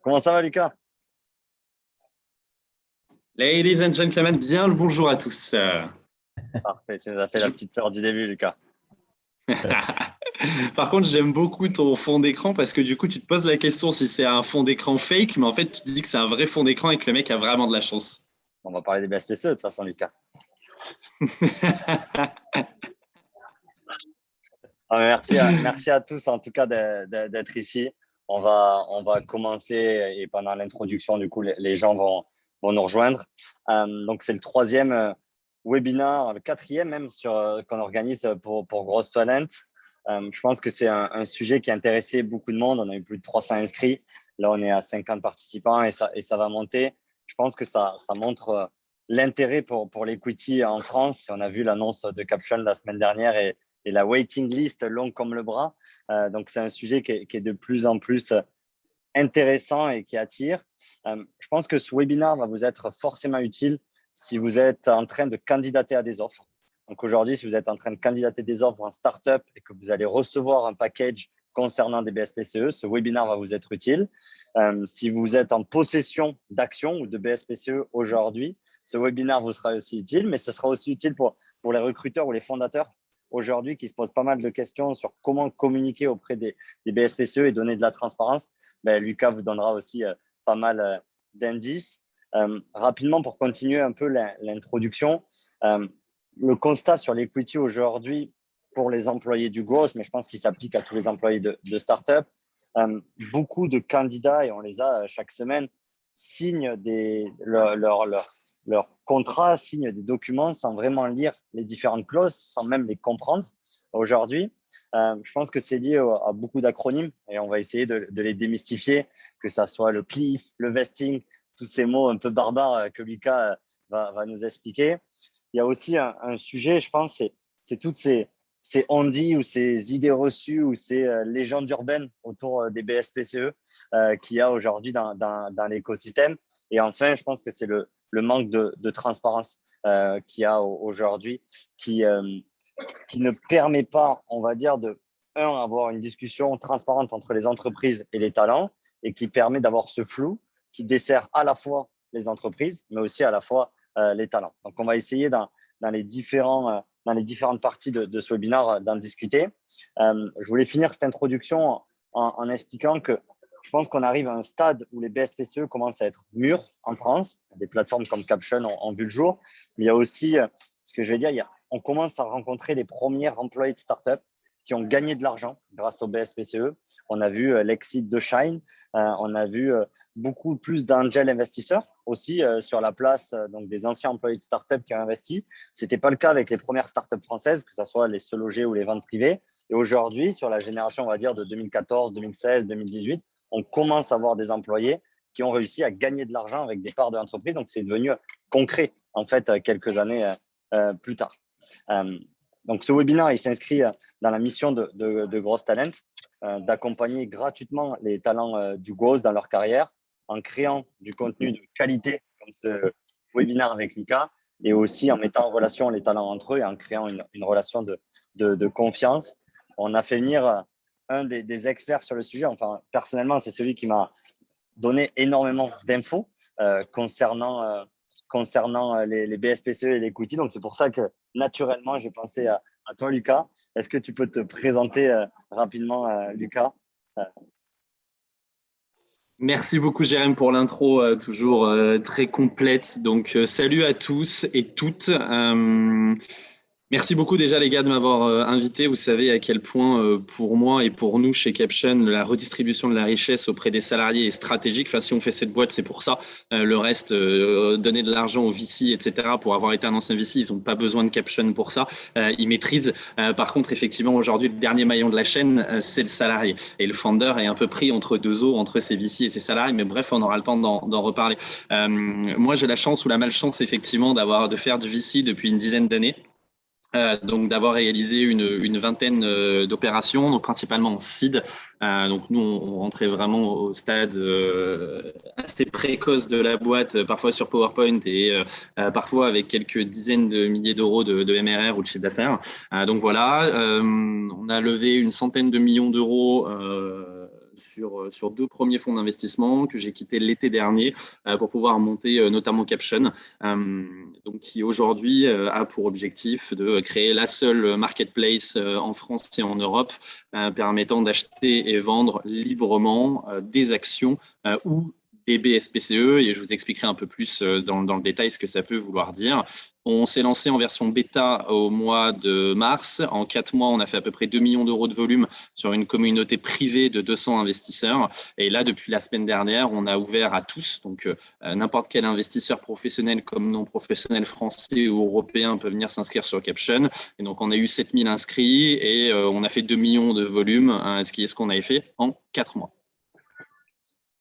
Comment ça va, Lucas? Ladies and gentlemen, bien le bonjour à tous. Parfait, tu nous as fait la Je- petite fleur du début, Lucas. Par contre, j'aime beaucoup ton fond d'écran parce que du coup, tu te poses la question si c'est un fond d'écran fake, mais en fait, tu te dis que c'est un vrai fond d'écran et que le mec a vraiment de la chance. On va parler des BSPCE de toute façon, Lucas. Ah, mais merci à tous, en tout cas, d'être ici. On va commencer et pendant l'introduction, du coup, les gens vont nous rejoindre. Donc, c'est le troisième webinaire, le quatrième même qu'on organise pour Grosse Talent. Je pense que c'est un sujet qui a intéressé beaucoup de monde. On a eu plus de 300 inscrits. Là, on est à 50 participants et ça va monter. Je pense que ça montre l'intérêt pour l'equity en France. On a vu l'annonce de Caption la semaine dernière et la waiting list longue comme le bras. Donc, c'est un sujet qui est de plus en plus intéressant et qui attire. Je pense que ce webinaire va vous être forcément utile si vous êtes en train de candidater à des offres. Donc aujourd'hui, si vous êtes en train de candidater des offres en startup et que vous allez recevoir un package concernant des BSPCE, ce webinaire va vous être utile. Si vous êtes en possession d'actions ou de BSPCE aujourd'hui, ce webinaire vous sera aussi utile, mais ce sera aussi utile pour les recruteurs ou les fondateurs aujourd'hui qui se posent pas mal de questions sur comment communiquer auprès des BSPCE et donner de la transparence. Ben, Lucas vous donnera aussi pas mal d'indices. Rapidement, pour continuer un peu l'introduction, le constat sur l'equity aujourd'hui pour les employés du growth, mais je pense qu'il s'applique à tous les employés de start-up, beaucoup de candidats, et on les a chaque semaine, signent leur contrat, signent des documents sans vraiment lire les différentes clauses, sans même les comprendre aujourd'hui. Je pense que c'est lié à beaucoup d'acronymes et on va essayer de les démystifier, que ça soit le cliff, le vesting, tous ces mots un peu barbares que Lucas va nous expliquer. Il y a aussi un sujet, je pense, c'est toutes ces on-dit ou ces idées reçues ou ces légendes urbaines autour des BSPCE qu'il y a aujourd'hui dans l'écosystème. Et enfin, je pense que c'est le manque de transparence qu'il y a aujourd'hui qui ne permet pas, on va dire, avoir une discussion transparente entre les entreprises et les talents et qui permet d'avoir ce flou qui dessert à la fois les entreprises, mais aussi à la fois les talents. Donc, on va essayer dans les différentes parties de ce webinaire d'en discuter. Je voulais finir cette introduction en expliquant que je pense qu'on arrive à un stade où les BSPCE commencent à être mûrs en France. Des plateformes comme Caption ont vu le jour. Mais il y a aussi, ce que je vais dire, on commence à rencontrer les premiers employés de start-up qui ont gagné de l'argent grâce au BSPCE. On a vu l'exit de Shine, on a vu beaucoup plus d'angel investisseurs aussi sur la place, donc des anciens employés de start-up qui ont investi. Ce n'était pas le cas avec les premières start-up françaises, que ce soit les se loger ou les ventes privées. Et aujourd'hui, sur la génération, on va dire, de 2014, 2016, 2018, on commence à voir des employés qui ont réussi à gagner de l'argent avec des parts de l'entreprise. Donc, c'est devenu concret, en fait, quelques années plus tard. Donc, ce webinaire, il s'inscrit dans la mission de Grosse Talent, d'accompagner gratuitement les talents du Growth dans leur carrière en créant du contenu de qualité, comme ce webinaire avec Lucas, et aussi en mettant en relation les talents entre eux et en créant une relation de confiance. On a fait venir un des experts sur le sujet. Enfin, personnellement, c'est celui qui m'a donné énormément d'infos concernant les BSPCE et l'equity. Donc, c'est pour ça que naturellement, j'ai pensé à toi, Lucas. Est-ce que tu peux te présenter rapidement, Lucas? Merci beaucoup, Jérém, pour l'intro, toujours très complète. Donc, salut à tous et toutes. Merci beaucoup déjà les gars de m'avoir invité. Vous savez à quel point pour moi et pour nous chez Caption, la redistribution de la richesse auprès des salariés est stratégique. Enfin, si on fait cette boîte, c'est pour ça. Le reste, donner de l'argent aux VC, etc. Pour avoir été un ancien VC, ils n'ont pas besoin de Caption pour ça. Ils maîtrisent. Par contre, effectivement, aujourd'hui, le dernier maillon de la chaîne, c'est le salarié. Et le founder est un peu pris entre deux eaux, entre ses VC et ses salariés. Mais bref, on aura le temps d'en reparler. Moi, j'ai la chance ou la malchance, effectivement, de faire du VC depuis une dizaine d'années. Donc d'avoir réalisé une vingtaine d'opérations, donc principalement en seed. Donc nous, on rentrait vraiment au stade assez précoce de la boîte, parfois sur PowerPoint et parfois avec quelques dizaines de milliers d'euros de MRR ou de chiffre d'affaires. Donc voilà, on a levé une centaine de millions d'euros sur 2 premiers fonds d'investissement que j'ai quittés l'été dernier pour pouvoir monter notamment Caption, donc qui aujourd'hui a pour objectif de créer la seule marketplace en France et en Europe permettant d'acheter et vendre librement des actions ou des BSPCE, et je vous expliquerai un peu plus dans le détail ce que ça peut vouloir dire. On s'est lancé en version bêta au mois de mars. En 4 mois, on a fait à peu près 2 millions d'euros de volume sur une communauté privée de 200 investisseurs. Et là, depuis la semaine dernière, on a ouvert à tous. Donc, n'importe quel investisseur professionnel comme non professionnel français ou européen peut venir s'inscrire sur Caption. Et donc, on a eu 7000 inscrits et on a fait 2 millions de volume, ce qui est ce qu'on avait fait en 4 mois.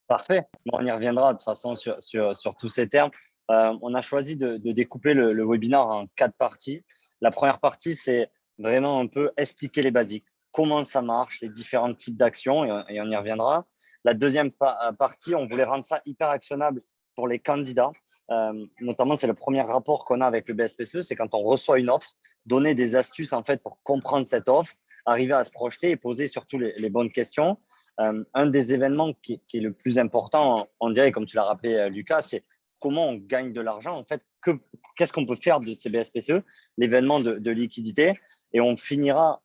Parfait. Bon, on y reviendra de toute façon sur tous ces termes. On a choisi de découper le webinaire en 4 parties. La première partie, c'est vraiment un peu expliquer les basiques, comment ça marche, les différents types d'actions, et on y reviendra. La deuxième partie, on voulait rendre ça hyper actionnable pour les candidats. Notamment, c'est le premier rapport qu'on a avec le BSPCE, c'est quand on reçoit une offre, donner des astuces en fait pour comprendre cette offre, arriver à se projeter et poser surtout les bonnes questions. Un des événements qui est le plus important, on dirait, comme tu l'as rappelé, Lucas, c'est comment on gagne de l'argent. En fait, qu'est-ce qu'on peut faire de ces BSPCE, l'événement de liquidité. Et on finira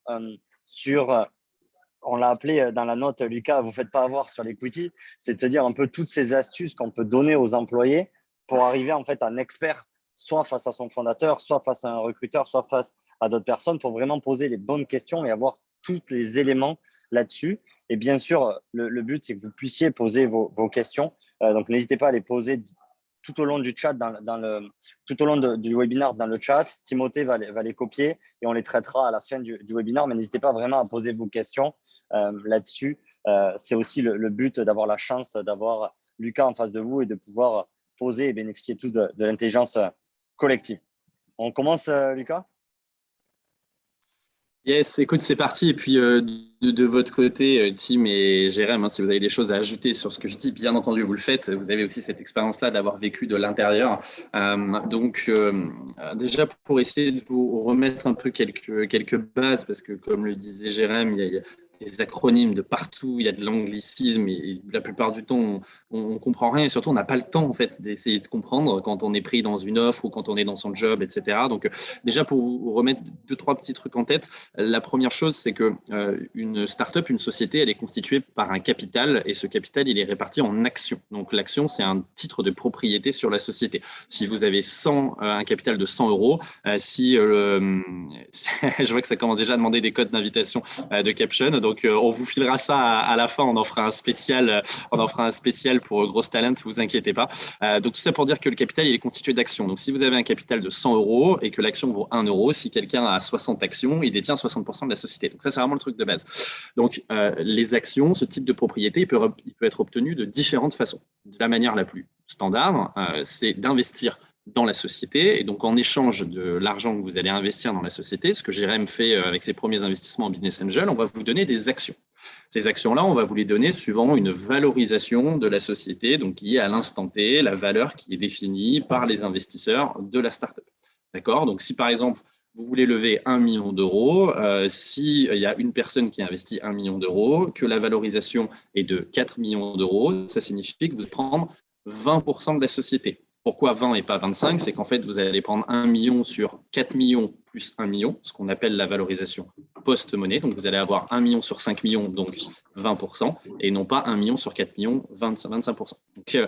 on l'a appelé dans la note, Lucas, vous ne faites pas avoir sur l'equity, c'est de se dire un peu toutes ces astuces qu'on peut donner aux employés pour arriver en fait à un expert, soit face à son fondateur, soit face à un recruteur, soit face à d'autres personnes, pour vraiment poser les bonnes questions et avoir tous les éléments là-dessus. Et bien sûr, le but, c'est que vous puissiez poser vos questions. Donc, n'hésitez pas à les poser tout au long du chat, tout au long du webinaire dans le chat. Timothée va les copier et on les traitera à la fin du webinaire. Mais n'hésitez pas vraiment à poser vos questions là-dessus. C'est aussi le but d'avoir la chance d'avoir Lucas en face de vous et de pouvoir poser et bénéficier tous de l'intelligence collective. On commence, Lucas ? Yes, écoute, c'est parti. Et puis, de votre côté, Tim et Jérém, si vous avez des choses à ajouter sur ce que je dis, bien entendu, vous le faites. Vous avez aussi cette expérience-là d'avoir vécu de l'intérieur. Donc, déjà, pour essayer de vous remettre un peu quelques bases, parce que, comme le disait Jérém, il y a des acronymes de partout, il y a de l'anglicisme et la plupart du temps, on comprend rien et surtout, on n'a pas le temps en fait d'essayer de comprendre quand on est pris dans une offre ou quand on est dans son job, etc. Donc, déjà, pour vous remettre 2-3 petits trucs en tête, la première chose, c'est que une start-up, une société, elle est constituée par un capital et ce capital, il est réparti en actions. Donc, l'action, c'est un titre de propriété sur la société. Si vous avez un capital de 100 euros, je vois que ça commence déjà à demander des codes d'invitation de Caption. Donc, on vous filera ça à la fin. On en fera un spécial pour Grosse Talent, ne vous inquiétez pas. Donc, tout ça pour dire que le capital, il est constitué d'actions. Donc, si vous avez un capital de 100 euros et que l'action vaut 1 euro, si quelqu'un a 60 actions, il détient 60% de la société. Donc, ça, c'est vraiment le truc de base. Donc, les actions, ce type de propriété, il peut être obtenu de différentes façons. De la manière la plus standard, c'est d'investir dans la société. Et donc, en échange de l'argent que vous allez investir dans la société, ce que Jérém fait avec ses premiers investissements en Business Angel, on va vous donner des actions. Ces actions-là, on va vous les donner suivant une valorisation de la société, donc qui est à l'instant T, la valeur qui est définie par les investisseurs de la startup. D'accord ? Donc, si par exemple, vous voulez lever 1 million d'euros, s'il y a une personne qui investit 1 million d'euros, que la valorisation est de 4 millions d'euros, ça signifie que vous allez prendre 20% de la société. Pourquoi 20 et pas 25 ? C'est qu'en fait, vous allez prendre 1 million sur 4 millions plus 1 million, ce qu'on appelle la valorisation post-monnaie. Donc, vous allez avoir 1 million sur 5 millions, donc 20%, et non pas 1 million sur 4 millions, 25%. Donc,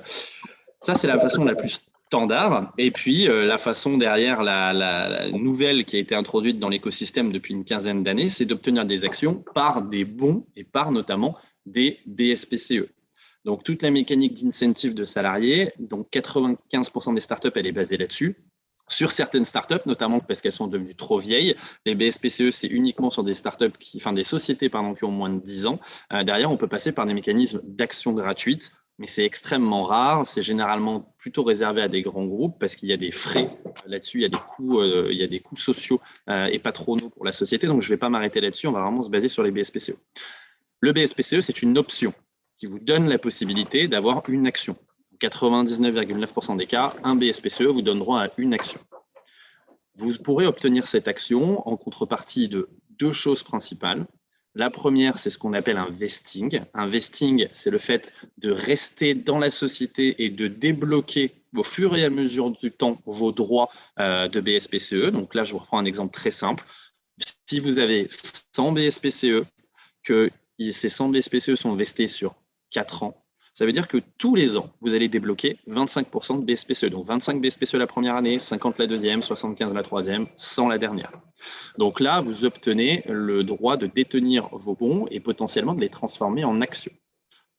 ça, c'est la façon la plus standard. Et puis, la façon derrière la nouvelle qui a été introduite dans l'écosystème depuis une quinzaine d'années, c'est d'obtenir des actions par des bons et par notamment des BSPCE. Donc, toute la mécanique d'incentive de salariés, donc 95% des startups, elle est basée là-dessus. Sur certaines startups, notamment parce qu'elles sont devenues trop vieilles, les BSPCE, c'est uniquement sur des des sociétés qui ont moins de 10 ans. Derrière, on peut passer par des mécanismes d'actions gratuites, mais c'est extrêmement rare. C'est généralement plutôt réservé à des grands groupes parce qu'il y a des frais là-dessus, il y a des coûts sociaux et patronaux pour la société. Donc, je ne vais pas m'arrêter là-dessus. On va vraiment se baser sur les BSPCE. Le BSPCE, c'est une option qui vous donne la possibilité d'avoir une action. 99,9% des cas, un BSPCE vous donne droit à une action. Vous pourrez obtenir cette action en contrepartie de 2 choses principales. La première, c'est ce qu'on appelle un vesting. Un vesting, c'est le fait de rester dans la société et de débloquer au fur et à mesure du temps vos droits de BSPCE. Donc là, je vous reprends un exemple très simple. Si vous avez 100 BSPCE, que ces 100 BSPCE sont vestés sur 4 ans, ça veut dire que tous les ans, vous allez débloquer 25% de BSPCE. Donc 25 BSPCE la première année, 50 la deuxième, 75 la troisième, 100 la dernière. Donc là, vous obtenez le droit de détenir vos bons et potentiellement de les transformer en actions.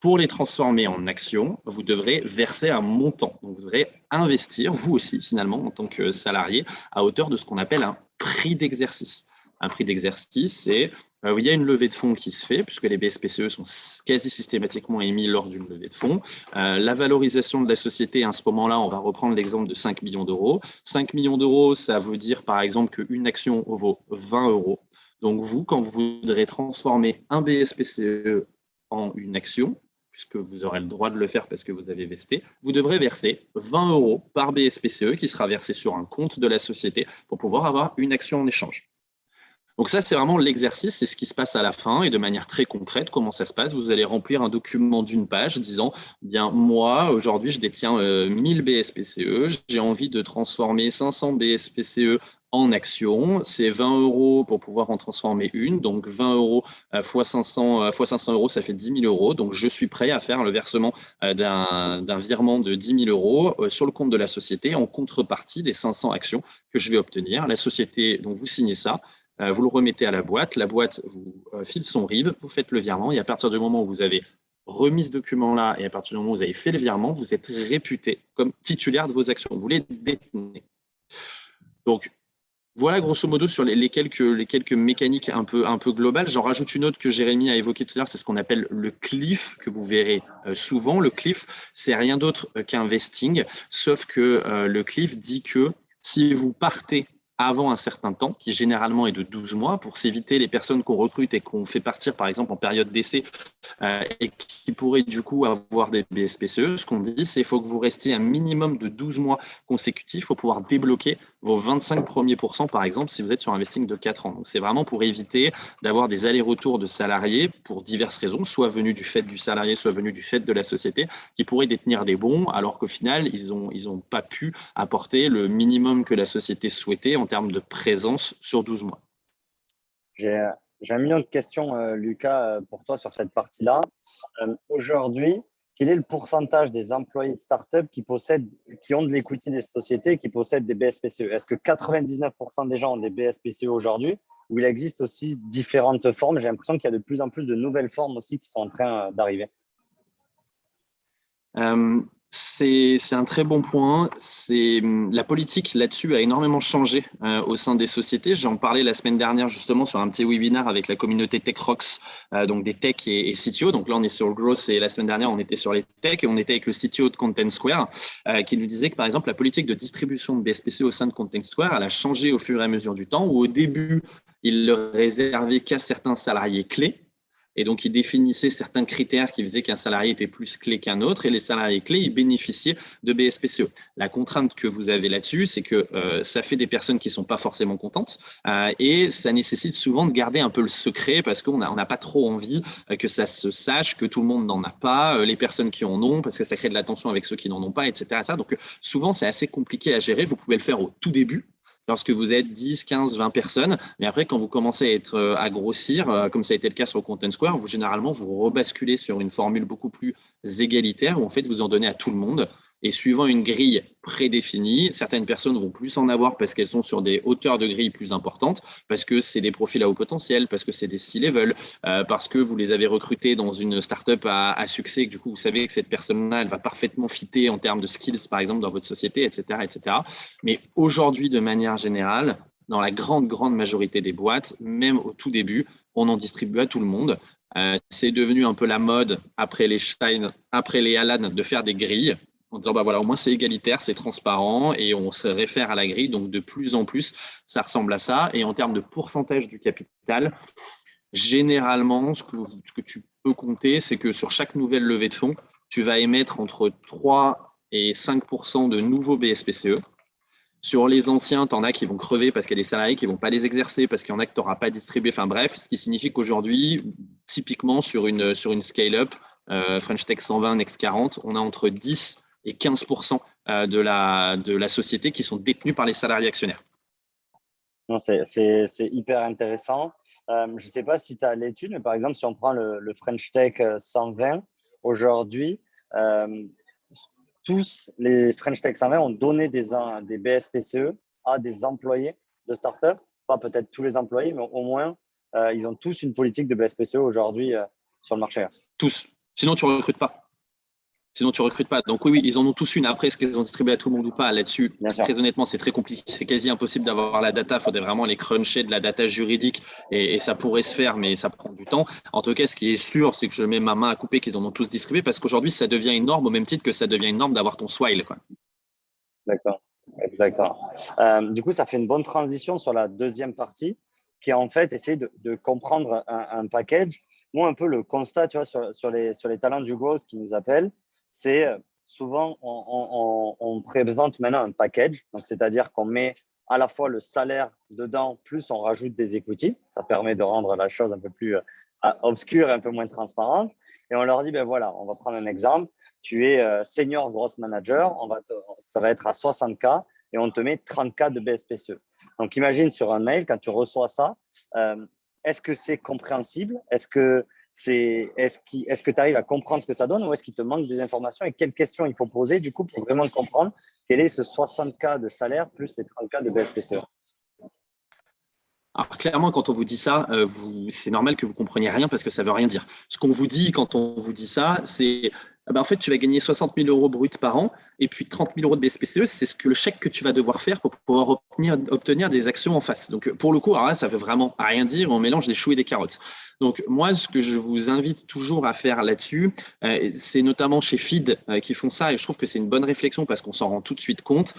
Pour les transformer en actions, vous devrez verser un montant. Donc vous devrez investir, vous aussi finalement, en tant que salarié, à hauteur de ce qu'on appelle un prix d'exercice. Un prix d'exercice, c'est il y a une levée de fonds qui se fait, puisque les BSPCE sont quasi systématiquement émis lors d'une levée de fonds. La valorisation de la société, à ce moment-là, on va reprendre l'exemple de 5 millions d'euros. 5 millions d'euros, ça veut dire par exemple qu'une action vaut 20 euros. Donc vous, quand vous voudrez transformer un BSPCE en une action, puisque vous aurez le droit de le faire parce que vous avez vesté, vous devrez verser 20 euros par BSPCE qui sera versé sur un compte de la société pour pouvoir avoir une action en échange. Donc ça, c'est vraiment l'exercice, c'est ce qui se passe à la fin et de manière très concrète, comment ça se passe. Vous allez remplir un document d'une page disant, bien moi, aujourd'hui, je détiens 1000 BSPCE, j'ai envie de transformer 500 BSPCE en actions, c'est 20 euros pour pouvoir en transformer une, donc 20 euros fois 500 euros, ça fait 10 000 euros, donc je suis prêt à faire le versement d'un virement de 10 000 euros sur le compte de la société en contrepartie des 500 actions que je vais obtenir. La société, donc vous signez ça, vous le remettez à la boîte vous file son RIB, vous faites le virement et à partir du moment où vous avez remis ce document-là et à partir du moment où vous avez fait le virement, vous êtes réputé comme titulaire de vos actions, vous les détenez. Donc, voilà grosso modo sur les quelques mécaniques un peu globales. J'en rajoute une autre que Jérémy a évoquée tout à l'heure, c'est ce qu'on appelle le cliff, que vous verrez souvent. Le cliff, c'est rien d'autre qu'un vesting, sauf que le cliff dit que si vous partez avant un certain temps, qui généralement est de 12 mois, pour s'éviter les personnes qu'on recrute et qu'on fait partir, par exemple, en période d'essai et qui pourraient du coup avoir des BSPCE, ce qu'on dit, c'est qu'il faut que vous restiez un minimum de 12 mois consécutifs pour pouvoir débloquer vos 25 premiers pourcents, par exemple, si vous êtes sur un vesting de 4 ans. Donc, c'est vraiment pour éviter d'avoir des allers-retours de salariés pour diverses raisons, soit venus du fait du salarié, soit venus du fait de la société, qui pourraient détenir des bons, alors qu'au final, ils ont pas pu apporter le minimum que la société souhaitait en termes de présence sur 12 mois. J'ai un million de questions, Lucas, pour toi sur cette partie-là. Aujourd'hui, quel est le pourcentage des employés de start-up qui ont de l'equity des sociétés, qui possèdent des BSPCE? Est-ce que 99% des gens ont des BSPCE aujourd'hui ou il existe aussi différentes formes? J'ai l'impression qu'il y a de plus en plus de nouvelles formes aussi qui sont en train d'arriver. C'est un très bon point. La politique là-dessus a énormément changé au sein des sociétés. J'en parlais la semaine dernière justement sur un petit webinaire avec la communauté TechRox, donc des tech et CTO. Donc là, on est sur le growth et la semaine dernière, on était sur les tech et on était avec le CTO de Content Square qui nous disait que par exemple, la politique de distribution de BSPC au sein de Content Square, elle a changé au fur et à mesure du temps où au début, il le réservait qu'à certains salariés clés. Et donc, il définissait certains critères qui faisaient qu'un salarié était plus clé qu'un autre. Et les salariés clés, ils bénéficiaient de BSPCE. La contrainte que vous avez là-dessus, c'est que ça fait des personnes qui ne sont pas forcément contentes. Et ça nécessite souvent de garder un peu le secret parce qu'on n'a pas trop envie que ça se sache, que tout le monde n'en a pas, les personnes qui en ont, parce que ça crée de la tension avec ceux qui n'en ont pas, etc. Donc, souvent, c'est assez compliqué à gérer. Vous pouvez le faire au tout début, lorsque vous êtes 10, 15, 20 personnes. Mais après, quand vous commencez à grossir, comme ça a été le cas sur Content Square, généralement, vous rebasculez sur une formule beaucoup plus égalitaire où en fait, vous en donnez à tout le monde. Et suivant une grille prédéfinie, certaines personnes vont plus en avoir parce qu'elles sont sur des hauteurs de grille plus importantes, parce que c'est des profils à haut potentiel, parce que c'est des C-level, parce que vous les avez recrutés dans une startup à succès, et que du coup, vous savez que cette personne-là, elle va parfaitement fitter en termes de skills, par exemple, dans votre société, etc., etc. Mais aujourd'hui, de manière générale, dans la grande majorité des boîtes, même au tout début, on en distribue à tout le monde. C'est devenu un peu la mode après les Shine, après les Alan, de faire des grilles en disant, voilà, au moins c'est égalitaire, c'est transparent et on se réfère à la grille. Donc, de plus en plus, ça ressemble à ça. Et en termes de pourcentage du capital, généralement, ce que tu peux compter, c'est que sur chaque nouvelle levée de fonds, tu vas émettre entre 3 et 5% de nouveaux BSPCE. Sur les anciens, tu en as qui vont crever parce qu'il y a des salariés qui ne vont pas les exercer, parce qu'il y en a que tu n'auras pas distribué. Enfin bref, ce qui signifie qu'aujourd'hui, typiquement sur une scale-up, French Tech 120, Next 40, on a entre 10 et 15% de la société qui sont détenus par les salariés actionnaires. Non, c'est hyper intéressant. Je ne sais pas si tu as l'étude, mais par exemple, si on prend le French Tech 120, aujourd'hui, tous les French Tech 120 ont donné des BSPCE à des employés de start-up. Pas peut-être tous les employés, mais au moins, ils ont tous une politique de BSPCE aujourd'hui sur le marché. Tous. Sinon, tu ne recrutes pas. Donc oui, ils en ont tous une. Après, est-ce qu'ils ont distribué à tout le monde ou pas là-dessus? Très honnêtement, c'est très compliqué. C'est quasi impossible d'avoir la data. Il faudrait vraiment les cruncher de la data juridique et ça pourrait se faire, mais ça prend du temps. En tout cas, ce qui est sûr, c'est que je mets ma main à couper qu'ils en ont tous distribué parce qu'aujourd'hui, ça devient une norme au même titre que ça devient une norme d'avoir ton swile, quoi. D'accord, exactement. Du coup, ça fait une bonne transition sur la deuxième partie qui est en fait essayer de comprendre un package. Moi, un peu le constat, tu vois, sur les talents du growth qui nous appellent, c'est souvent on présente maintenant un package, donc c'est-à-dire qu'on met à la fois le salaire dedans, plus on rajoute des equity. Ça permet de rendre la chose un peu plus obscure et un peu moins transparente. Et on leur dit, ben voilà, on va prendre un exemple. Tu es senior gross manager, ça va être à 60K et on te met 30K de BSPCE. Donc, imagine sur un mail, quand tu reçois ça, est-ce que c'est compréhensible? Est-ce que tu arrives à comprendre ce que ça donne ou est-ce qu'il te manque des informations et quelles questions il faut poser du coup pour vraiment comprendre quel est ce 60K de salaire plus ces 30K de BSPCE? Alors clairement, quand on vous dit ça, c'est normal que vous ne compreniez rien parce que ça ne veut rien dire. Ce qu'on vous dit quand on vous dit ça, c'est en fait, tu vas gagner 60 000 euros bruts par an et puis 30 000 euros de BSPCE, c'est le chèque que tu vas devoir faire pour pouvoir obtenir des actions en face. Donc pour le coup, alors là, ça ne veut vraiment rien dire, on mélange des choux et des carottes. Donc moi, ce que je vous invite toujours à faire là-dessus, c'est notamment chez Feed qui font ça et je trouve que c'est une bonne réflexion parce qu'on s'en rend tout de suite compte,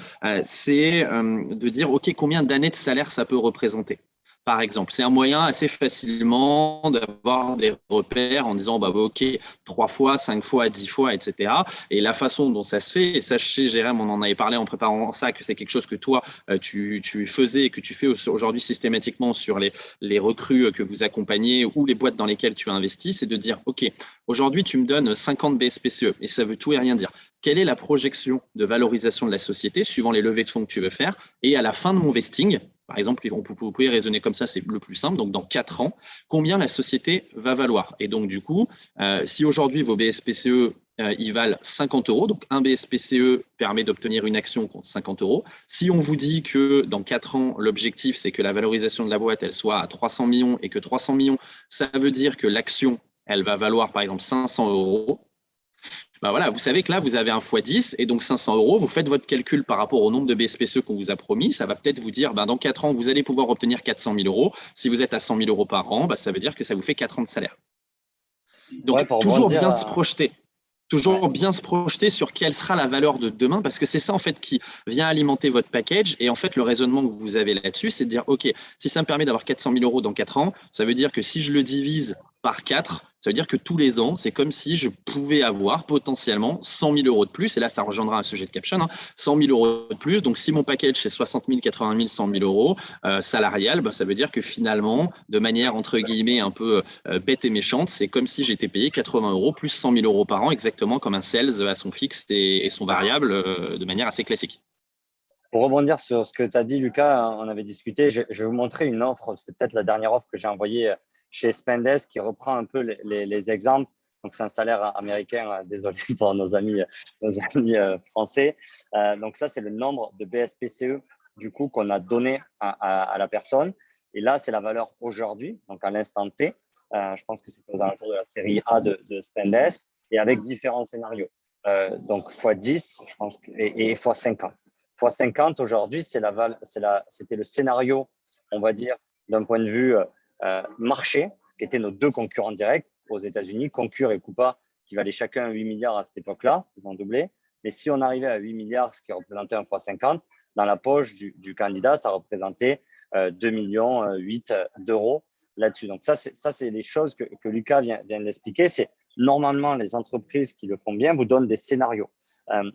c'est de dire, OK, combien d'années de salaire ça peut représenter ? Par exemple, c'est un moyen assez facilement d'avoir des repères en disant OK, 3 fois, 5 fois, 10 fois, etc. Et la façon dont ça se fait, et ça, chez Jérém, on en avait parlé en préparant ça, que c'est quelque chose que toi, tu faisais et que tu fais aujourd'hui systématiquement sur les recrues que vous accompagnez ou les boîtes dans lesquelles tu investis, c'est de dire OK, aujourd'hui, tu me donnes 50 BSPCE et ça veut tout et rien dire. Quelle est la projection de valorisation de la société suivant les levées de fonds que tu veux faire? Et à la fin de mon vesting, par exemple, vous pouvez raisonner comme ça, c'est le plus simple. Donc, dans 4 ans, combien la société va valoir? Et donc, du coup, si aujourd'hui vos BSPCE, ils valent 50 euros, donc un BSPCE permet d'obtenir une action contre 50 euros. Si on vous dit que dans 4 ans, l'objectif, c'est que la valorisation de la boîte, elle soit à 300 millions et que 300 millions, ça veut dire que l'action, elle va valoir, par exemple, 500 euros. Voilà, vous savez que là, vous avez un x10 et donc 500 euros. Vous faites votre calcul par rapport au nombre de BSPCE qu'on vous a promis. Ça va peut-être vous dire, dans 4 ans, vous allez pouvoir obtenir 400 000 euros. Si vous êtes à 100 000 euros par an, ça veut dire que ça vous fait 4 ans de salaire. Donc, toujours bien se projeter. Toujours bien se projeter sur quelle sera la valeur de demain, parce que c'est ça en fait qui vient alimenter votre package. Et en fait, le raisonnement que vous avez là-dessus, c'est de dire, OK, si ça me permet d'avoir 400 000 euros dans 4 ans, ça veut dire que si je le divise par 4, ça veut dire que tous les ans, c'est comme si je pouvais avoir potentiellement 100 000 euros de plus. Et là, ça rejoindra un sujet de caption, 100 000 euros de plus. Donc, si mon package, c'est 60 000, 80 000, 100 000 euros salarial, ça veut dire que finalement, de manière entre guillemets un peu bête et méchante, c'est comme si j'étais payé 80 euros plus 100 000 euros par an, exactement comme un sales à son fixe et son variable de manière assez classique. Pour rebondir sur ce que tu as dit, Lucas, on avait discuté. Je vais vous montrer une offre. C'est peut-être la dernière offre que j'ai envoyée chez Spendesk qui reprend un peu les exemples. Donc, c'est un salaire américain. Désolé pour nos amis français. Donc, ça, c'est le nombre de BSPCE du coup qu'on a donné à la personne. Et là, c'est la valeur aujourd'hui, donc à l'instant T. Je pense que c'est aux alentours de la série A de Spendesk et avec différents scénarios. Donc, x10, je pense, et x50. x50 aujourd'hui, c'était le scénario, on va dire, d'un point de vue marché, qui étaient nos deux concurrents directs aux États-Unis, Concur et Coupa, qui valaient chacun 8 milliards à cette époque-là, ils ont doublé. Mais si on arrivait à 8 milliards, ce qui représentait un x50, dans la poche du candidat, ça représentait 2,8 millions d'euros là-dessus. Donc, ça, c'est les choses que Lucas vient d'expliquer. C'est normalement, les entreprises qui le font bien vous donnent des scénarios.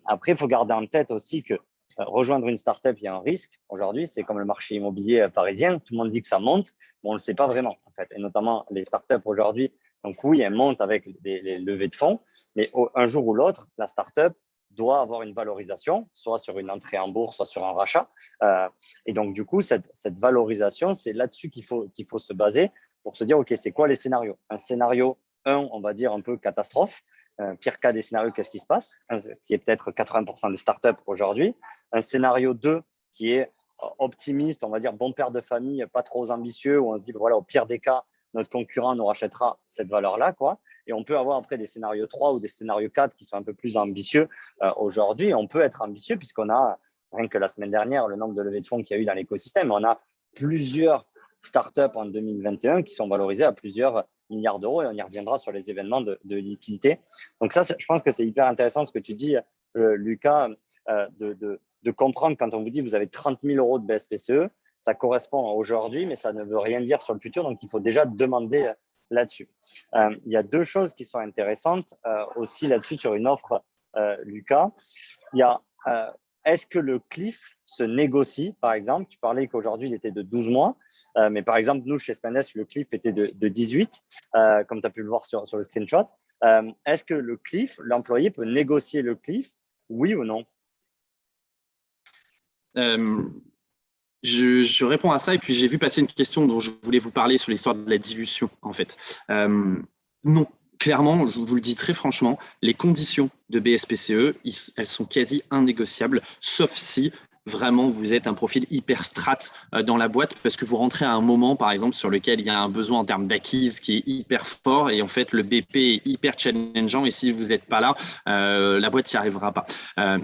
Après, il faut garder en tête aussi que rejoindre une startup, il y a un risque. Aujourd'hui, c'est comme le marché immobilier parisien. Tout le monde dit que ça monte, mais on ne le sait pas vraiment, en fait. Et notamment les startups aujourd'hui. Donc oui, elles montent avec les levées de fonds, mais un jour ou l'autre, la startup doit avoir une valorisation, soit sur une entrée en bourse, soit sur un rachat. Et donc, du coup, cette valorisation, c'est là-dessus qu'il faut se baser pour se dire, OK, c'est quoi les scénarios? Un scénario 1, on va dire un peu catastrophe. Pire cas des scénarios, qu'est-ce qui se passe? Qui est peut-être 80% des startups aujourd'hui. Un scénario 2 qui est optimiste, on va dire bon père de famille, pas trop ambitieux, où on se dit, voilà, au pire des cas, notre concurrent nous rachètera cette valeur-là, quoi. Et on peut avoir après des scénarios 3 ou des scénarios 4 qui sont un peu plus ambitieux aujourd'hui. On peut être ambitieux puisqu'on a, rien que la semaine dernière, le nombre de levées de fonds qu'il y a eu dans l'écosystème, on a plusieurs startups en 2021 qui sont valorisées à plusieurs milliards d'euros et on y reviendra sur les événements de liquidité. Donc ça, je pense que c'est hyper intéressant ce que tu dis, Lucas, de comprendre quand on vous dit vous avez 30 000 euros de BSPCE, ça correspond à aujourd'hui, mais ça ne veut rien dire sur le futur, donc il faut déjà demander là-dessus. Il y a deux choses qui sont intéressantes aussi là-dessus sur une offre, Lucas. Il y a est-ce que le cliff se négocie, par exemple? Tu parlais qu'aujourd'hui, il était de 12 mois, mais par exemple, nous, chez Spendesk, le cliff était de 18, comme tu as pu le voir sur le screenshot. Est-ce que le cliff, l'employé peut négocier le cliff, oui ou non? Je réponds à ça et puis j'ai vu passer une question dont je voulais vous parler sur l'histoire de la dilution, en fait. Non. Clairement, je vous le dis très franchement, les conditions de BSPCE, elles sont quasi indégociables, sauf si vraiment vous êtes un profil hyper strat dans la boîte parce que vous rentrez à un moment, par exemple, sur lequel il y a un besoin en termes d'acquise qui est hyper fort et en fait, le BP est hyper challengeant et si vous n'êtes pas là, la boîte n'y arrivera pas.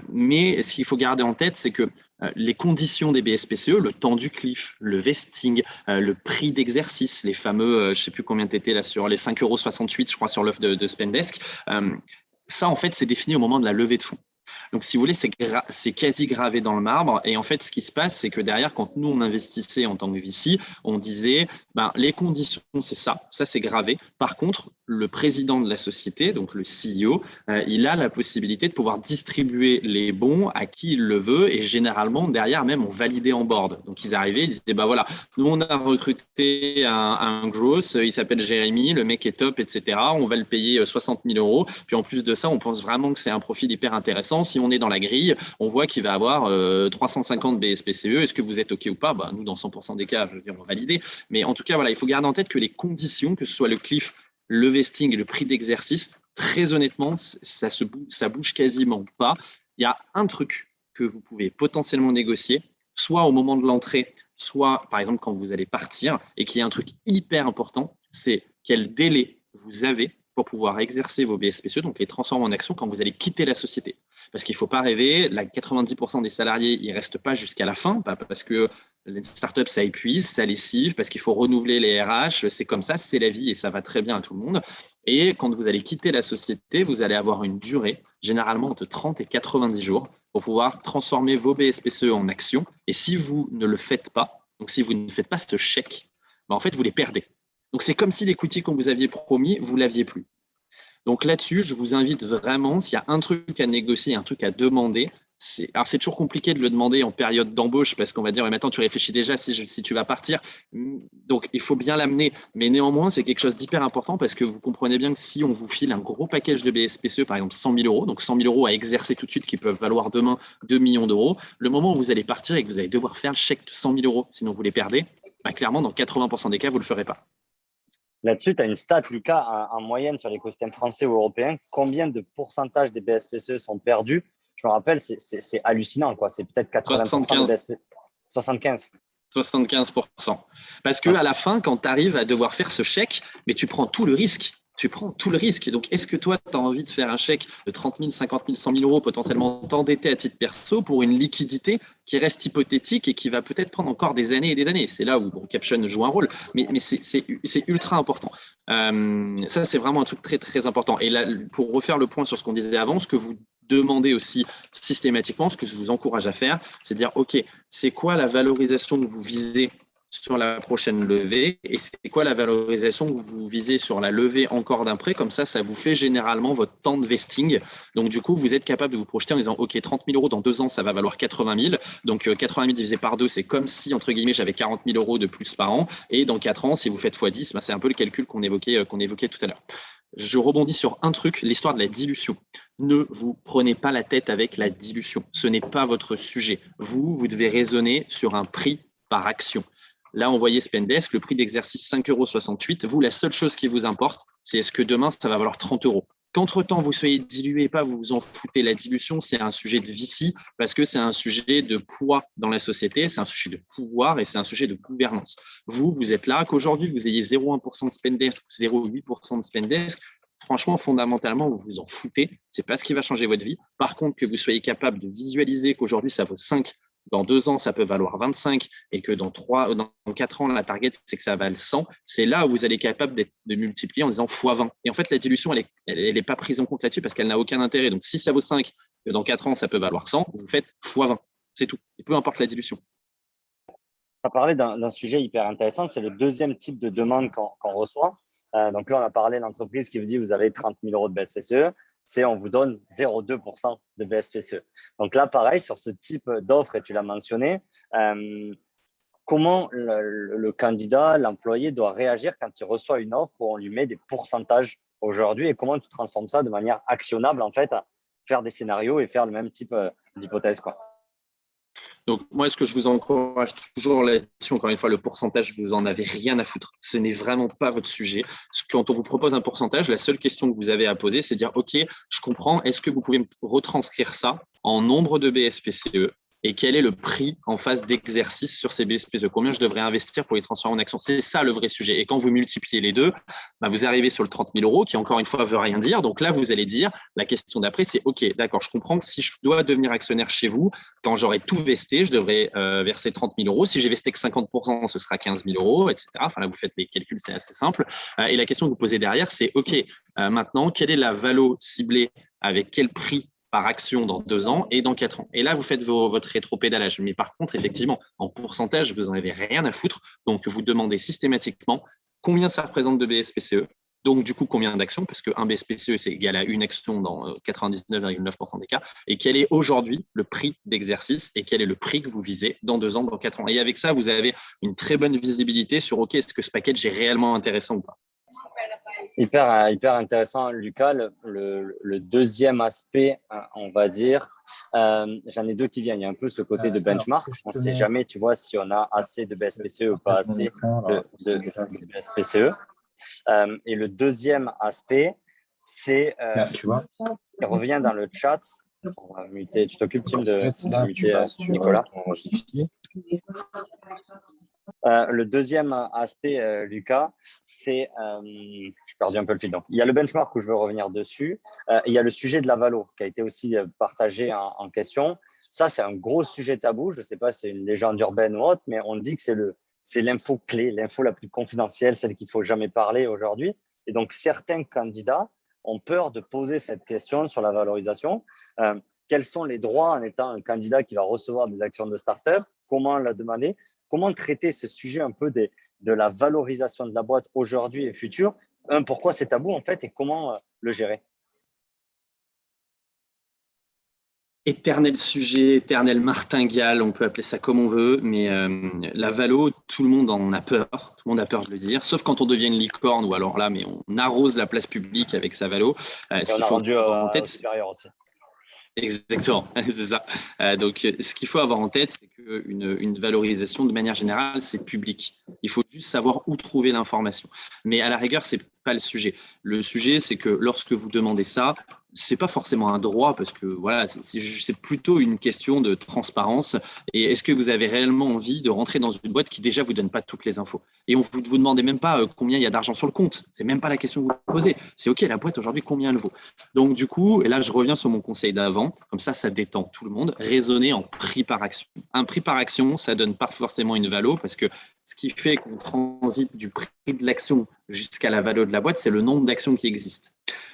Mais ce qu'il faut garder en tête, c'est que les conditions des BSPCE, le temps du cliff, le vesting, le prix d'exercice, les fameux, je ne sais plus combien tu étais là sur les 5,68 €, je crois, sur l'offre de Spendesk, ça, en fait, c'est défini au moment de la levée de fonds. Donc, si vous voulez, c'est quasi gravé dans le marbre. Et en fait, ce qui se passe, c'est que derrière, quand nous, on investissait en tant que VC, on disait, les conditions, c'est ça c'est gravé. Par contre, le président de la société, donc le CEO, il a la possibilité de pouvoir distribuer les bons à qui il le veut. Et généralement, derrière, même, on validait en board. Donc, ils arrivaient, ils disaient, voilà, nous, on a recruté un growth, il s'appelle Jérémy, le mec est top, etc. On va le payer 60 000 €. Puis, en plus de ça, on pense vraiment que c'est un profil hyper intéressant. Si on est dans la grille, on voit qu'il va avoir 350 BSPCE. Est-ce que vous êtes OK ou pas? Nous, dans 100% des cas, je veux dire, on va valider. Mais en tout cas, voilà, il faut garder en tête que les conditions, que ce soit le cliff, le vesting et le prix d'exercice, très honnêtement, ça bouge quasiment pas. Il y a un truc que vous pouvez potentiellement négocier, soit au moment de l'entrée, soit par exemple quand vous allez partir, et qui est un truc hyper important, c'est quel délai vous avez pour pouvoir exercer vos BSPCE, donc les transformer en actions quand vous allez quitter la société. Parce qu'il ne faut pas rêver, 90% des salariés, ils ne restent pas jusqu'à la fin, parce que les startups, ça épuise, ça lessive, parce qu'il faut renouveler les RH, c'est comme ça, c'est la vie et ça va très bien à tout le monde. Et quand vous allez quitter la société, vous allez avoir une durée, généralement entre 30 et 90 jours, pour pouvoir transformer vos BSPCE en actions. Et si vous ne le faites pas, donc si vous ne faites pas ce chèque, en fait, vous les perdez. Donc, c'est comme si l'equity qu'on vous aviez promis, vous ne l'aviez plus. Donc, là-dessus, je vous invite vraiment, s'il y a un truc à négocier, un truc à demander, alors c'est toujours compliqué de le demander en période d'embauche parce qu'on va dire, mais maintenant, tu réfléchis déjà si tu vas partir. Donc, il faut bien l'amener. Mais néanmoins, c'est quelque chose d'hyper important parce que vous comprenez bien que si on vous file un gros package de BSPCE, par exemple 100 000 €, donc 100 000 € à exercer tout de suite qui peuvent valoir demain 2 millions d'euros, le moment où vous allez partir et que vous allez devoir faire le chèque de 100 000 €, sinon vous les perdez, clairement, dans 80% des cas, vous ne le ferez pas. Là-dessus, tu as une stat, Lucas, en moyenne sur l'écosystème français ou européen. Combien de pourcentage des BSPCE sont perdus? Je me rappelle, c'est hallucinant, quoi. C'est peut-être 80% des BSPCE. 75. 75%. Parce qu'à la fin, quand tu arrives à devoir faire ce chèque, mais tu prends tout le risque. Tu prends tout le risque. Donc, est-ce que toi, tu as envie de faire un chèque de 30 000, 50 000, 100 000 €, potentiellement t'endetter à titre perso pour une liquidité qui reste hypothétique et qui va peut-être prendre encore des années et des années? C'est là où Caption joue un rôle, mais c'est ultra important. Ça, c'est vraiment un truc très, très important. Et là, pour refaire le point sur ce qu'on disait avant, ce que vous demandez aussi systématiquement, ce que je vous encourage à faire, c'est de dire, OK, c'est quoi la valorisation que vous visez sur la prochaine levée et c'est quoi la valorisation que vous visez sur la levée encore d'un prêt. Comme ça vous fait généralement votre temps de vesting. Donc, du coup, vous êtes capable de vous projeter en disant « Ok, 30 000 euros dans 2 ans, ça va valoir 80 000. Donc, 80 000 divisé par 2, c'est comme si, entre guillemets, j'avais 40 000 euros de plus par an. Et dans 4 ans, si vous faites x10, c'est un peu le calcul qu'on évoquait tout à l'heure. Je rebondis sur un truc, l'histoire de la dilution. Ne vous prenez pas la tête avec la dilution. Ce n'est pas votre sujet. Vous devez raisonner sur un prix par action. Là, on voyait Spendesk, le prix d'exercice 5,68 €. Vous, la seule chose qui vous importe, c'est est-ce que demain, ça va valoir 30 €. Qu'entre-temps, vous soyez dilué, pas, vous vous en foutez. La dilution, c'est un sujet de VC parce que c'est un sujet de poids dans la société, c'est un sujet de pouvoir et c'est un sujet de gouvernance. Vous êtes là, qu'aujourd'hui, vous ayez 0,1% de Spendesk, 0,8% de Spendesk. Franchement, fondamentalement, vous vous en foutez. Ce n'est pas ce qui va changer votre vie. Par contre, que vous soyez capable de visualiser qu'aujourd'hui, ça vaut 5, dans 2 ans, ça peut valoir 25 et que dans 4 ans, la target, c'est que ça vale 100. C'est là où vous allez être capable de multiplier en disant x20. Et en fait, la dilution, elle n'est pas prise en compte là-dessus parce qu'elle n'a aucun intérêt. Donc, si ça vaut 5 et que dans 4 ans, ça peut valoir 100, vous faites x20. C'est tout. Et peu importe la dilution. Tu as parlé d'un sujet hyper intéressant, c'est le deuxième type de demande qu'on reçoit. Donc là, on a parlé de l'entreprise qui vous dit vous avez 30 000 euros de BSPCE. C'est on vous donne 0,2% de BSPCE. Donc là, pareil, sur ce type d'offre, et tu l'as mentionné, comment le candidat, l'employé doit réagir quand il reçoit une offre où on lui met des pourcentages aujourd'hui et comment tu transformes ça de manière actionnable, en fait, faire des scénarios et faire le même type d'hypothèse, quoi. Donc, moi, ce que je vous encourage toujours là-dessus, encore une fois, le pourcentage, vous en avez rien à foutre. Ce n'est vraiment pas votre sujet. Quand on vous propose un pourcentage, la seule question que vous avez à poser, c'est de dire, OK, je comprends, est-ce que vous pouvez me retranscrire ça en nombre de BSPCE et quel est le prix en phase d'exercice sur ces BSPCE? Combien je devrais investir pour les transformer en actions? C'est ça le vrai sujet. Et quand vous multipliez les deux, vous arrivez sur le 30 000 euros qui, encore une fois, veut rien dire. Donc là, vous allez dire, la question d'après, c'est OK, d'accord, je comprends que si je dois devenir actionnaire chez vous, quand j'aurai tout vesté, je devrais verser 30 000 euros. Si j'ai vesté que 50%, ce sera 15 000 euros, etc. Enfin, là, vous faites les calculs, c'est assez simple. Et la question que vous posez derrière, c'est OK, maintenant, quelle est la valo ciblée avec quel prix par action dans 2 ans et dans 4 ans. Et là, vous faites votre rétropédalage. Mais par contre, effectivement, en pourcentage, vous n'en avez rien à foutre. Donc, vous demandez systématiquement combien ça représente de BSPCE. Donc, du coup, combien d'actions? Parce qu'un BSPCE, c'est égal à une action dans 99,9% des cas. Et quel est aujourd'hui le prix d'exercice et quel est le prix que vous visez dans 2 ans, dans 4 ans? Et avec ça, vous avez une très bonne visibilité sur OK, est-ce que ce package est réellement intéressant ou pas? Hyper intéressant, Lucas. Le deuxième aspect, on va dire, j'en ai deux qui viennent. Il y a un peu ce côté de benchmark. On ne sait jamais, tu vois, si on a assez de BSPCE ou pas assez de BSPCE. Et le deuxième aspect, c'est, il revient dans le chat. On va muter. Tu t'occupes, Tim, de muter Nicolas. Le deuxième aspect, Lucas, c'est, j'ai perdu un peu le fil. Donc, il y a le benchmark où je veux revenir dessus. Il y a le sujet de la valo qui a été aussi partagé en question. Ça, c'est un gros sujet tabou. Je ne sais pas si c'est une légende urbaine ou autre, mais on dit que c'est l'info clé, l'info la plus confidentielle, celle qu'il ne faut jamais parler aujourd'hui. Et donc, certains candidats ont peur de poser cette question sur la valorisation. Quels sont les droits en étant un candidat qui va recevoir des actions de start-up? Comment la demander? Comment traiter ce sujet un peu de la valorisation de la boîte aujourd'hui et futur? Pourquoi c'est tabou en fait et comment le gérer? Éternel sujet, éternel martingale, on peut appeler ça comme on veut, mais la valo, tout le monde en a peur, tout le monde a peur de le dire, sauf quand on devient une licorne ou alors là, mais on arrose la place publique avec sa valo. Ce qu'il faut rendu avoir en tête, supérieur aussi. Exactement, c'est ça. Donc, ce qu'il faut avoir en tête, c'est qu'une valorisation, de manière générale, c'est public. Il faut juste savoir où trouver l'information. Mais à la rigueur, ce n'est pas le sujet. Le sujet, c'est que lorsque vous demandez ça, ce n'est pas forcément un droit parce que voilà, c'est plutôt une question de transparence. Et est-ce que vous avez réellement envie de rentrer dans une boîte qui déjà vous donne pas toutes les infos? Et on vous demandez même pas combien il y a d'argent sur le compte. C'est même pas la question que vous posez. C'est OK, la boîte aujourd'hui, combien elle vaut? Donc du coup, et là je reviens sur mon conseil d'avant, comme ça détend tout le monde, raisonner en prix par action. Un prix par action, ça donne pas forcément une valo parce que ce qui fait qu'on transite du prix de l'action jusqu'à la valeur de la boîte, c'est le nombre d'actions qui existent.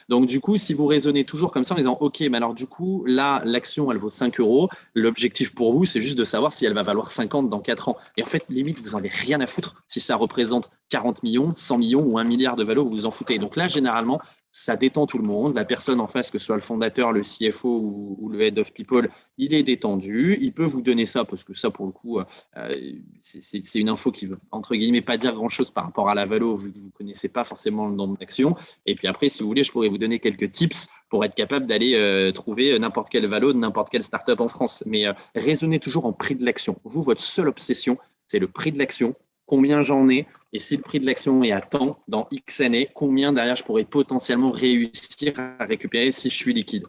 Donc, du coup, si vous raisonnez toujours comme ça en disant, OK, mais alors du coup, là, l'action, elle vaut 5 euros. L'objectif pour vous, c'est juste de savoir si elle va valoir 50 dans 4 ans. Et en fait, limite, vous n'en avez rien à foutre si ça représente 40 millions, 100 millions ou 1 milliard de valeur, vous vous en foutez. Donc là, généralement, ça détend tout le monde. La personne en face, que ce soit le fondateur, le CFO ou le Head of People, il est détendu. Il peut vous donner ça parce que ça, pour le coup, c'est une info qui veut, entre guillemets, pas dire grand-chose par rapport à la valeur vu que vous ne connaissez pas forcément le nombre d'actions. Et puis après, si vous voulez, je pourrais vous donner quelques tips pour être capable d'aller trouver n'importe quelle valeur de n'importe quelle startup en France. Mais raisonnez toujours en prix de l'action. Vous, votre seule obsession, c'est le prix de l'action. Combien j'en ai, et si le prix de l'action est à temps dans X années, combien derrière je pourrais potentiellement réussir à récupérer si je suis liquide.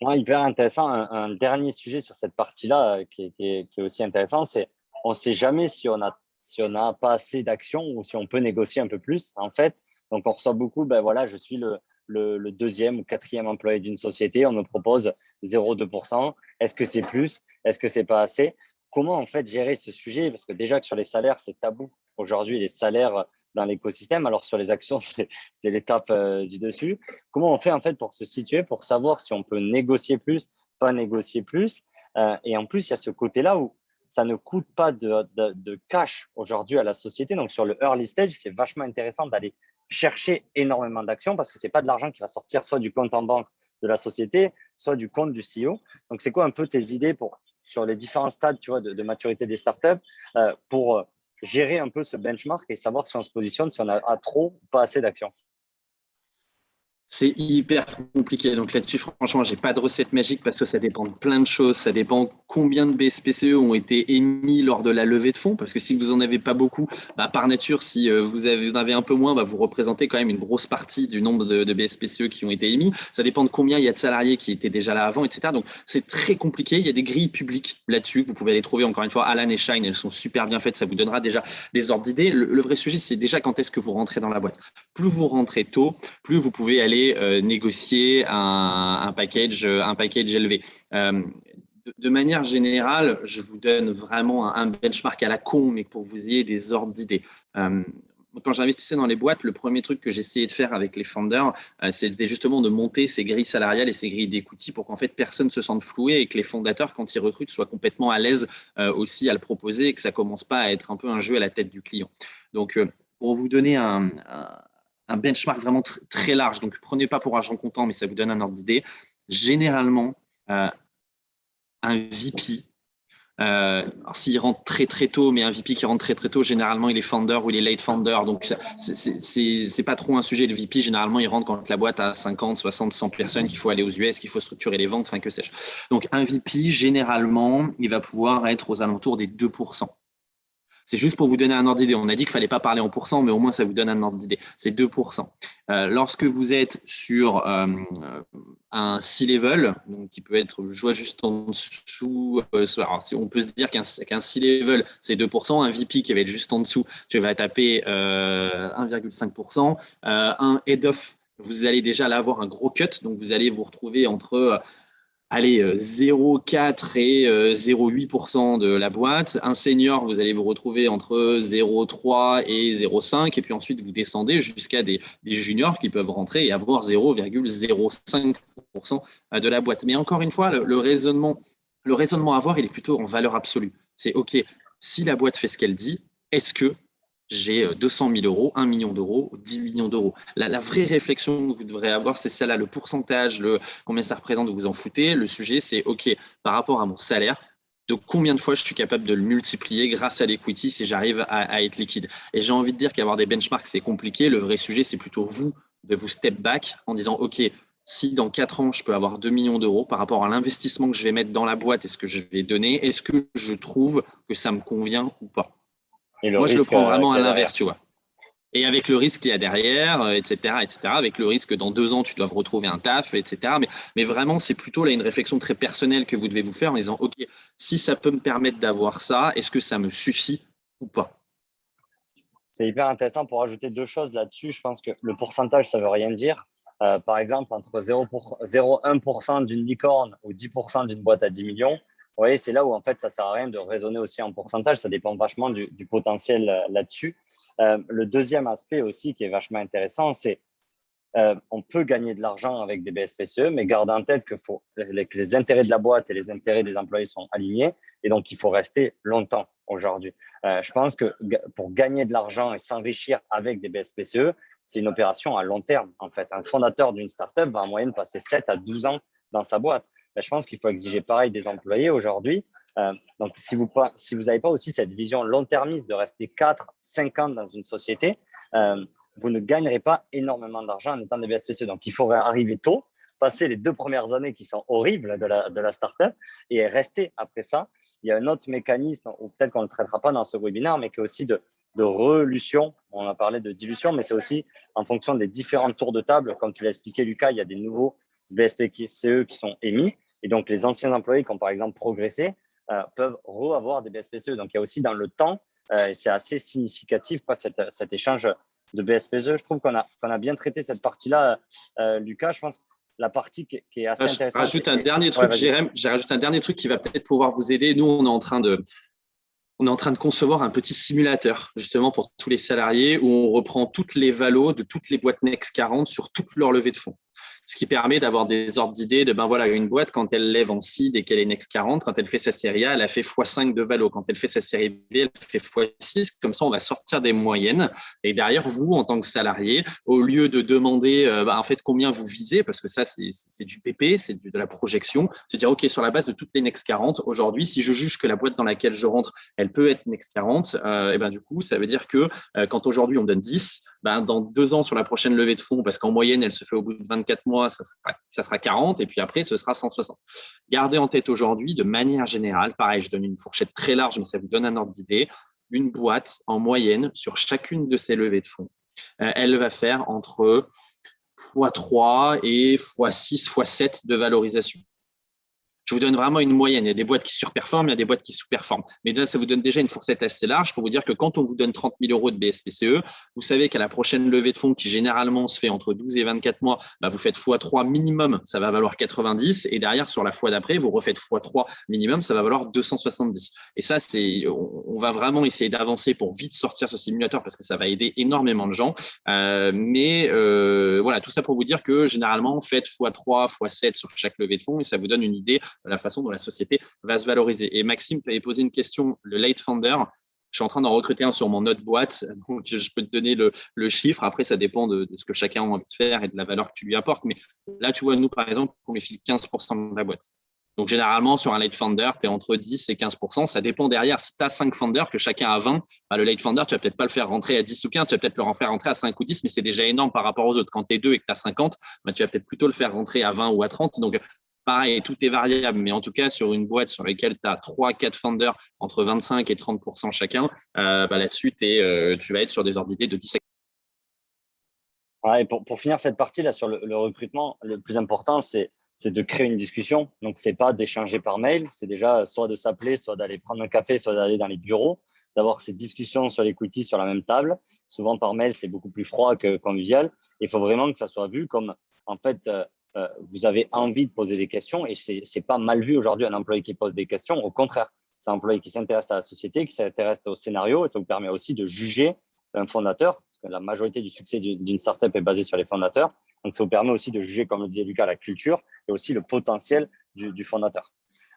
Ouais, hyper intéressant. Un dernier sujet sur cette partie-là qui est aussi intéressant, c'est on ne sait jamais si on a pas assez d'actions ou si on peut négocier un peu plus, en fait. Donc, on reçoit beaucoup, ben voilà, je suis le deuxième ou quatrième employé d'une société, on me propose 0,2%. Est-ce que c'est plus? Est-ce que c'est pas assez? Comment, en fait, gérer ce sujet? Parce que déjà que sur les salaires, c'est tabou. Aujourd'hui, les salaires dans l'écosystème, alors sur les actions, c'est l'étape du dessus. Comment on fait en fait pour se situer, pour savoir si on peut négocier plus, pas négocier plus. Et en plus, il y a ce côté-là où ça ne coûte pas de cash aujourd'hui à la société. Donc, sur le early stage, c'est vachement intéressant d'aller chercher énormément d'actions parce que ce n'est pas de l'argent qui va sortir soit du compte en banque de la société, soit du compte du CEO. Donc, c'est quoi un peu tes idées sur les différents stades tu vois, de maturité des startups pour gérer un peu ce benchmark et savoir si on se positionne, si on a trop ou pas assez d'actions? C'est hyper compliqué. Donc là-dessus, franchement, j'ai pas de recette magique parce que ça dépend de plein de choses. Ça dépend combien de BSPCE ont été émis lors de la levée de fonds. Parce que si vous en avez pas beaucoup, bah, par nature, si vous en avez un peu moins, bah, vous représentez quand même une grosse partie du nombre de BSPCE qui ont été émis. Ça dépend de combien il y a de salariés qui étaient déjà là avant, etc. Donc c'est très compliqué. Il y a des grilles publiques là-dessus que vous pouvez aller trouver. Encore une fois, Alan et Shine, elles sont super bien faites. Ça vous donnera déjà des ordres d'idées. Le vrai sujet, c'est déjà quand est-ce que vous rentrez dans la boîte. Plus vous rentrez tôt, plus vous pouvez aller négocier un package élevé. De manière générale, je vous donne vraiment un benchmark à la con, mais pour que vous ayez des ordres d'idées. Quand j'investissais dans les boîtes, le premier truc que j'essayais de faire avec les founders, c'était justement de monter ces grilles salariales et ces grilles d'equity pour qu'en fait personne ne se sente floué et que les fondateurs, quand ils recrutent, soient complètement à l'aise aussi à le proposer et que ça commence pas à être un peu un jeu à la tête du client. Donc, pour vous donner un benchmark vraiment très large. Donc, prenez pas pour argent comptant, mais ça vous donne un ordre d'idée. Généralement, un VP, s'il rentre très très tôt, mais un VP qui rentre très très tôt, généralement il est founder ou il est late founder. Donc, c'est pas trop un sujet. Le VP, généralement, il rentre quand la boîte a 50, 60, 100 personnes, qu'il faut aller aux US, qu'il faut structurer les ventes, enfin que sais-je. Donc, un VP, généralement, il va pouvoir être aux alentours des 2%. C'est juste pour vous donner un ordre d'idée. On a dit qu'il ne fallait pas parler en pourcent, mais au moins ça vous donne un ordre d'idée. C'est 2%. Lorsque vous êtes sur un C-level, donc qui peut être juste en dessous, alors, on peut se dire qu'un C-level, c'est 2%. Un VP qui va être juste en dessous, tu vas taper 1,5%. Un head-off, vous allez déjà là avoir un gros cut, donc vous allez vous retrouver entre allez, 0,4 et 0,8% de la boîte. Un senior, vous allez vous retrouver entre 0,3 et 0,5. Et puis ensuite, vous descendez jusqu'à des juniors qui peuvent rentrer et avoir 0,05% de la boîte. Mais encore une fois, le raisonnement à avoir, il est plutôt en valeur absolue. C'est OK, si la boîte fait ce qu'elle dit, est-ce que j'ai 200 000 euros, 1 million d'euros, 10 millions d'euros. La vraie réflexion que vous devrez avoir, c'est celle-là, le pourcentage, combien ça représente, vous vous en foutez. Le sujet, c'est OK, par rapport à mon salaire, de combien de fois je suis capable de le multiplier grâce à l'equity si j'arrive à être liquide. Et j'ai envie de dire qu'avoir des benchmarks, c'est compliqué. Le vrai sujet, c'est plutôt vous de vous step back en disant OK, si dans 4 ans, je peux avoir 2 millions d'euros par rapport à l'investissement que je vais mettre dans la boîte et ce que je vais donner, est-ce que je trouve que ça me convient ou pas? Et le Moi, je le risque prends vraiment qu'il à y a l'inverse, derrière. tu vois. Et avec le risque qu'il y a derrière, etc., etc., avec le risque que dans 2 ans, tu doives retrouver un taf, etc. Mais vraiment, c'est plutôt là une réflexion très personnelle que vous devez vous faire en disant, OK, si ça peut me permettre d'avoir ça, est-ce que ça me suffit ou pas? C'est hyper intéressant pour ajouter deux choses là-dessus. Je pense que le pourcentage, ça ne veut rien dire. Par exemple, entre 0,1% d'une licorne ou 10% d'une boîte à 10 millions, vous voyez, c'est là où en fait, ça ne sert à rien de raisonner aussi en pourcentage. Ça dépend vachement du potentiel là-dessus. Le deuxième aspect aussi qui est vachement intéressant, c'est on peut gagner de l'argent avec des BSPCE, mais garde en tête que les intérêts de la boîte et les intérêts des employés sont alignés et donc il faut rester longtemps aujourd'hui. Je pense que pour gagner de l'argent et s'enrichir avec des BSPCE, c'est une opération à long terme en fait. Un fondateur d'une startup va en moyenne passer 7 à 12 ans dans sa boîte. Je pense qu'il faut exiger pareil des employés aujourd'hui. Donc, si vous n'avez pas aussi cette vision long-termiste de rester 4, 5 ans dans une société, vous ne gagnerez pas énormément d'argent en étant des BSPCE. Donc, il faudrait arriver tôt, passer les 2 premières années qui sont horribles de la startup et rester après ça. Il y a un autre mécanisme, ou peut-être qu'on ne le traitera pas dans ce webinaire, mais qui est aussi de relution. On a parlé de dilution, mais c'est aussi en fonction des différents tours de table. Comme tu l'as expliqué, Lucas, il y a des nouveaux BSPCE qui sont émis. Et donc, les anciens employés qui ont par exemple progressé peuvent avoir des BSPCE. Donc, il y a aussi dans le temps, et c'est assez significatif cet échange de BSPCE. Je trouve qu'on a bien traité cette partie-là, Lucas. Je pense que la partie qui est assez intéressante. Je rajoute un dernier truc, Jérém. J'ai rajouté un dernier truc qui va peut-être pouvoir vous aider. Nous, on est en train de concevoir un petit simulateur justement pour tous les salariés où on reprend toutes les valos de toutes les boîtes Next 40 sur toutes leurs levées de fonds. Ce qui permet d'avoir des ordres d'idées de, une boîte, quand elle lève en seed et qu'elle est Next 40, quand elle fait sa série A, elle a fait x5 de valo. Quand elle fait sa série B, elle fait x6. Comme ça, on va sortir des moyennes. Et derrière, vous, en tant que salarié, au lieu de demander en fait combien vous visez, parce que ça, c'est du PP, c'est de la projection, c'est dire, OK, sur la base de toutes les Next 40, aujourd'hui, si je juge que la boîte dans laquelle je rentre, elle peut être Next 40, du coup, ça veut dire que quand aujourd'hui, on donne 10, dans 2 ans, sur la prochaine levée de fonds, parce qu'en moyenne, elle se fait au bout de 24 mois, ça sera 40 et puis après, ce sera 160. Gardez en tête aujourd'hui, de manière générale, pareil, je donne une fourchette très large, mais ça vous donne un ordre d'idée, une boîte en moyenne sur chacune de ces levées de fonds, elle va faire entre x3 et x6, x7 de valorisation. Je vous donne vraiment une moyenne. Il y a des boîtes qui surperforment, il y a des boîtes qui sous-performent. Mais là, ça vous donne déjà une fourchette assez large pour vous dire que quand on vous donne 30 000 € de BSPCE, vous savez qu'à la prochaine levée de fonds qui généralement se fait entre 12 et 24 mois, vous faites x3 minimum, ça va valoir 90. Et derrière, sur la fois d'après, vous refaites x3 minimum, ça va valoir 270. Et ça, on va vraiment essayer d'avancer pour vite sortir ce simulateur parce que ça va aider énormément de gens. Voilà, tout ça pour vous dire que généralement, faites x3, x7 sur chaque levée de fonds et ça vous donne une idée la façon dont la société va se valoriser. Et Maxime, tu avais posé une question, le late founder. Je suis en train d'en recruter un sur mon autre boîte, donc je peux te donner le chiffre. Après, ça dépend de ce que chacun a envie de faire et de la valeur que tu lui apportes. Mais là, tu vois, nous, par exemple, on lui file 15% de la boîte. Donc, généralement, sur un late founder, tu es entre 10 et 15%. Ça dépend derrière. Si tu as 5 founders, que chacun a 20, le late founder, tu vas peut-être pas le faire rentrer à 10 ou 15, tu vas peut-être le faire rentrer à 5 ou 10, mais c'est déjà énorme par rapport aux autres. Quand tu es 2 et que tu as 50, tu vas peut-être plutôt le faire rentrer à 20 ou à 30. Donc, pareil, tout est variable, mais en tout cas, sur une boîte sur laquelle tu as 3-4 founders entre 25 et 30% chacun, là-dessus, tu vas être sur des ordres d'idées de 10 à... Et pour finir cette partie-là sur le recrutement, le plus important, c'est de créer une discussion. Donc, ce n'est pas d'échanger par mail, c'est déjà soit de s'appeler, soit d'aller prendre un café, soit d'aller dans les bureaux, d'avoir ces discussions sur l'equity sur la même table. Souvent, par mail, c'est beaucoup plus froid que convivial. Il faut vraiment que ça soit vu comme, en fait, vous avez envie de poser des questions et ce n'est pas mal vu aujourd'hui un employé qui pose des questions. Au contraire, c'est un employé qui s'intéresse à la société, qui s'intéresse au scénario et ça vous permet aussi de juger un fondateur, parce que la majorité du succès d'une startup est basée sur les fondateurs. Donc, ça vous permet aussi de juger, comme le disait Lucas, la culture et aussi le potentiel du fondateur.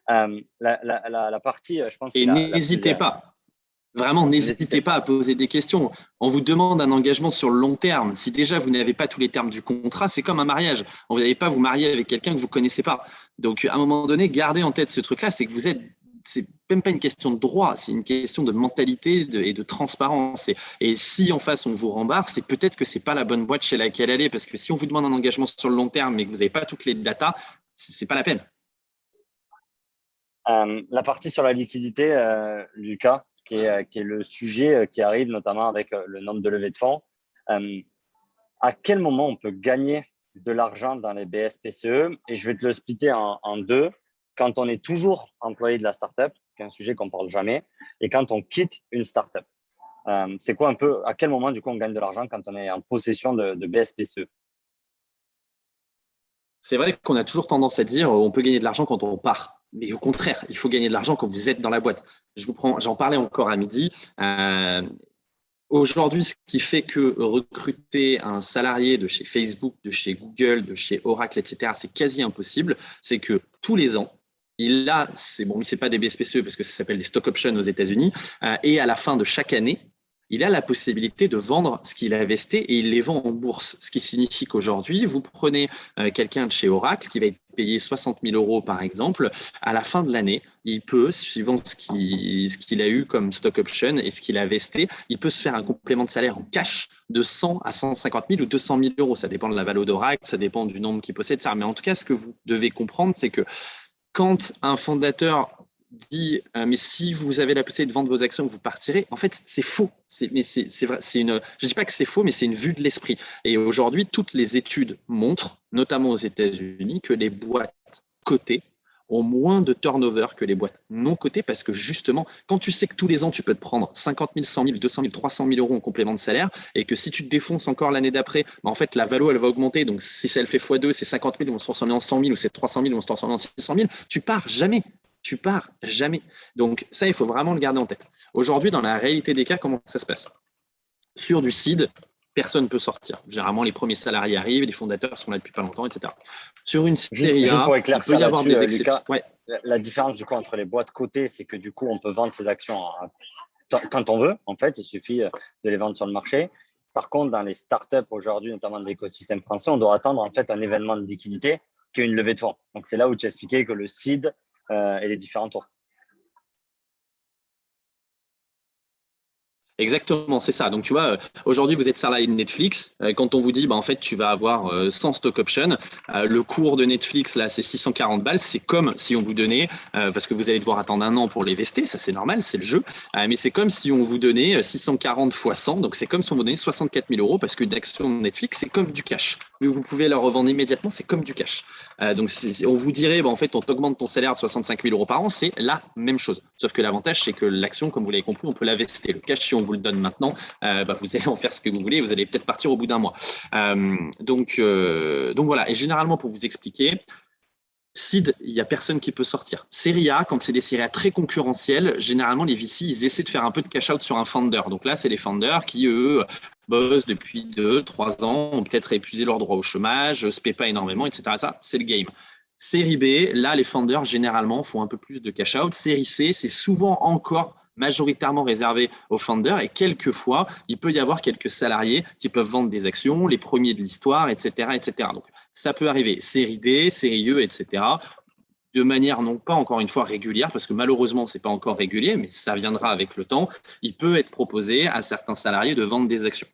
La partie, je pense… Et n'hésitez pas. Vraiment, n'hésitez pas à poser des questions. On vous demande un engagement sur le long terme. Si déjà vous n'avez pas tous les termes du contrat, c'est comme un mariage. Vous n'allez pas vous marier avec quelqu'un que vous ne connaissez pas. Donc, à un moment donné, gardez en tête ce truc-là, c'est que vous êtes… C'est même pas une question de droit, c'est une question de mentalité et de transparence. Et si en face on vous rembarre, c'est peut-être que c'est pas la bonne boîte chez laquelle aller, parce que si on vous demande un engagement sur le long terme mais que vous n'avez pas toutes les datas, c'est pas la peine. La partie sur la liquidité, Lucas, qui est le sujet qui arrive notamment avec le nombre de levées de fonds. À quel moment on peut gagner de l'argent dans les BSPCE? Et je vais te le splitter en deux. Quand on est toujours employé de la startup, qui est un sujet qu'on ne parle jamais, et quand on quitte une startup. C'est quoi un peu, à quel moment du coup on gagne de l'argent quand on est en possession de BSPCE? C'est vrai qu'on a toujours tendance à dire on peut gagner de l'argent quand on part. Mais au contraire, il faut gagner de l'argent quand vous êtes dans la boîte. J'en parlais encore à midi. Aujourd'hui, ce qui fait que recruter un salarié de chez Facebook, de chez Google, de chez Oracle, etc., c'est quasi impossible, c'est que tous les ans, il a, c'est pas des BSPCE parce que ça s'appelle des stock options aux États-Unis, et à la fin de chaque année, il a la possibilité de vendre ce qu'il a vesté et il les vend en bourse. Ce qui signifie qu'aujourd'hui, vous prenez quelqu'un de chez Oracle qui va être payé 60 000 euros par exemple, à la fin de l'année, il peut, suivant ce qu'il a eu comme stock option et ce qu'il a vesté, il peut se faire un complément de salaire en cash de 100 à 150 000 ou 200 000 euros. Ça dépend de la valeur d'Oracle, ça dépend du nombre qu'il possède. Ça. Mais en tout cas, ce que vous devez comprendre, c'est que quand un fondateur dit mais si vous avez la possibilité de vendre vos actions, vous partirez. En fait, c'est faux. Mais c'est vrai. Je ne dis pas que c'est faux, mais c'est une vue de l'esprit. Et aujourd'hui, toutes les études montrent, notamment aux États-Unis, que les boîtes cotées ont moins de turnover que les boîtes non cotées parce que justement, quand tu sais que tous les ans, tu peux te prendre 50 000, 100 000, 200 000, 300 000 euros en complément de salaire et que si tu te défonces encore l'année d'après, en fait, la valo, elle va augmenter. Donc, si elle fait x2, c'est 50 000, ils vont se transformer en 100 000 ou c'est 300 000, ils vont se transformer en 600 000. Tu pars jamais. Tu pars jamais. Donc, ça, il faut vraiment le garder en tête. Aujourd'hui, dans la réalité des cas, comment ça se passe? Sur du seed, personne ne peut sortir. Généralement, les premiers salariés arrivent, les fondateurs sont là depuis pas longtemps, etc. Sur une série Juste A, pour il peut éclaircir y avoir là-dessus, des Lucas, exceptions. Ouais. la différence du coup entre les boîtes cotées, c'est que du coup, on peut vendre ses actions quand on veut. En fait, il suffit de les vendre sur le marché. Par contre, dans les startups aujourd'hui, notamment de l'écosystème français, on doit attendre en fait un événement de liquidité qui est une levée de fonds. Donc, c'est là où tu expliquais que le seed et les différents tours. Exactement, c'est ça. Donc, tu vois, aujourd'hui, vous êtes salarié de Netflix. Quand on vous dit, en fait, tu vas avoir 100 stock options, le cours de Netflix, là, c'est 640 balles. C'est comme si on vous donnait, parce que vous allez devoir attendre un an pour les vester, ça c'est normal, c'est le jeu. Mais c'est comme si on vous donnait 640 fois 100. Donc, c'est comme si on vous donnait 64 000 euros parce qu'une action de Netflix, c'est comme du cash. Mais vous pouvez la revendre immédiatement, c'est comme du cash. Donc, on vous dirait, en fait, on t'augmente ton salaire de 65 000 euros par an, c'est la même chose. Sauf que l'avantage, c'est que l'action, comme vous l'avez compris, on peut la vester. Le cash, si on vous le donne maintenant, vous allez en faire ce que vous voulez, vous allez peut-être partir au bout d'un mois. Donc voilà, et généralement, pour vous expliquer, seed, il n'y a personne qui peut sortir. Série A, quand c'est des séries A très concurrentielles, généralement, les VC, ils essaient de faire un peu de cash-out sur un founder. Donc là, c'est les founders qui, eux, bossent depuis 2-3 ans, ont peut-être épuisé leur droit au chômage, ne se paient pas énormément, etc. Ça, c'est le game. Série B, là, les founders, généralement, font un peu plus de cash-out. Série C, c'est souvent encore majoritairement réservé aux founders et quelquefois, il peut y avoir quelques salariés qui peuvent vendre des actions, les premiers de l'histoire, etc., etc. Donc, ça peut arriver. Série D, série E, etc., de manière non pas encore une fois régulière, parce que malheureusement, ce n'est pas encore régulier, mais ça viendra avec le temps, il peut être proposé à certains salariés de vendre des actions.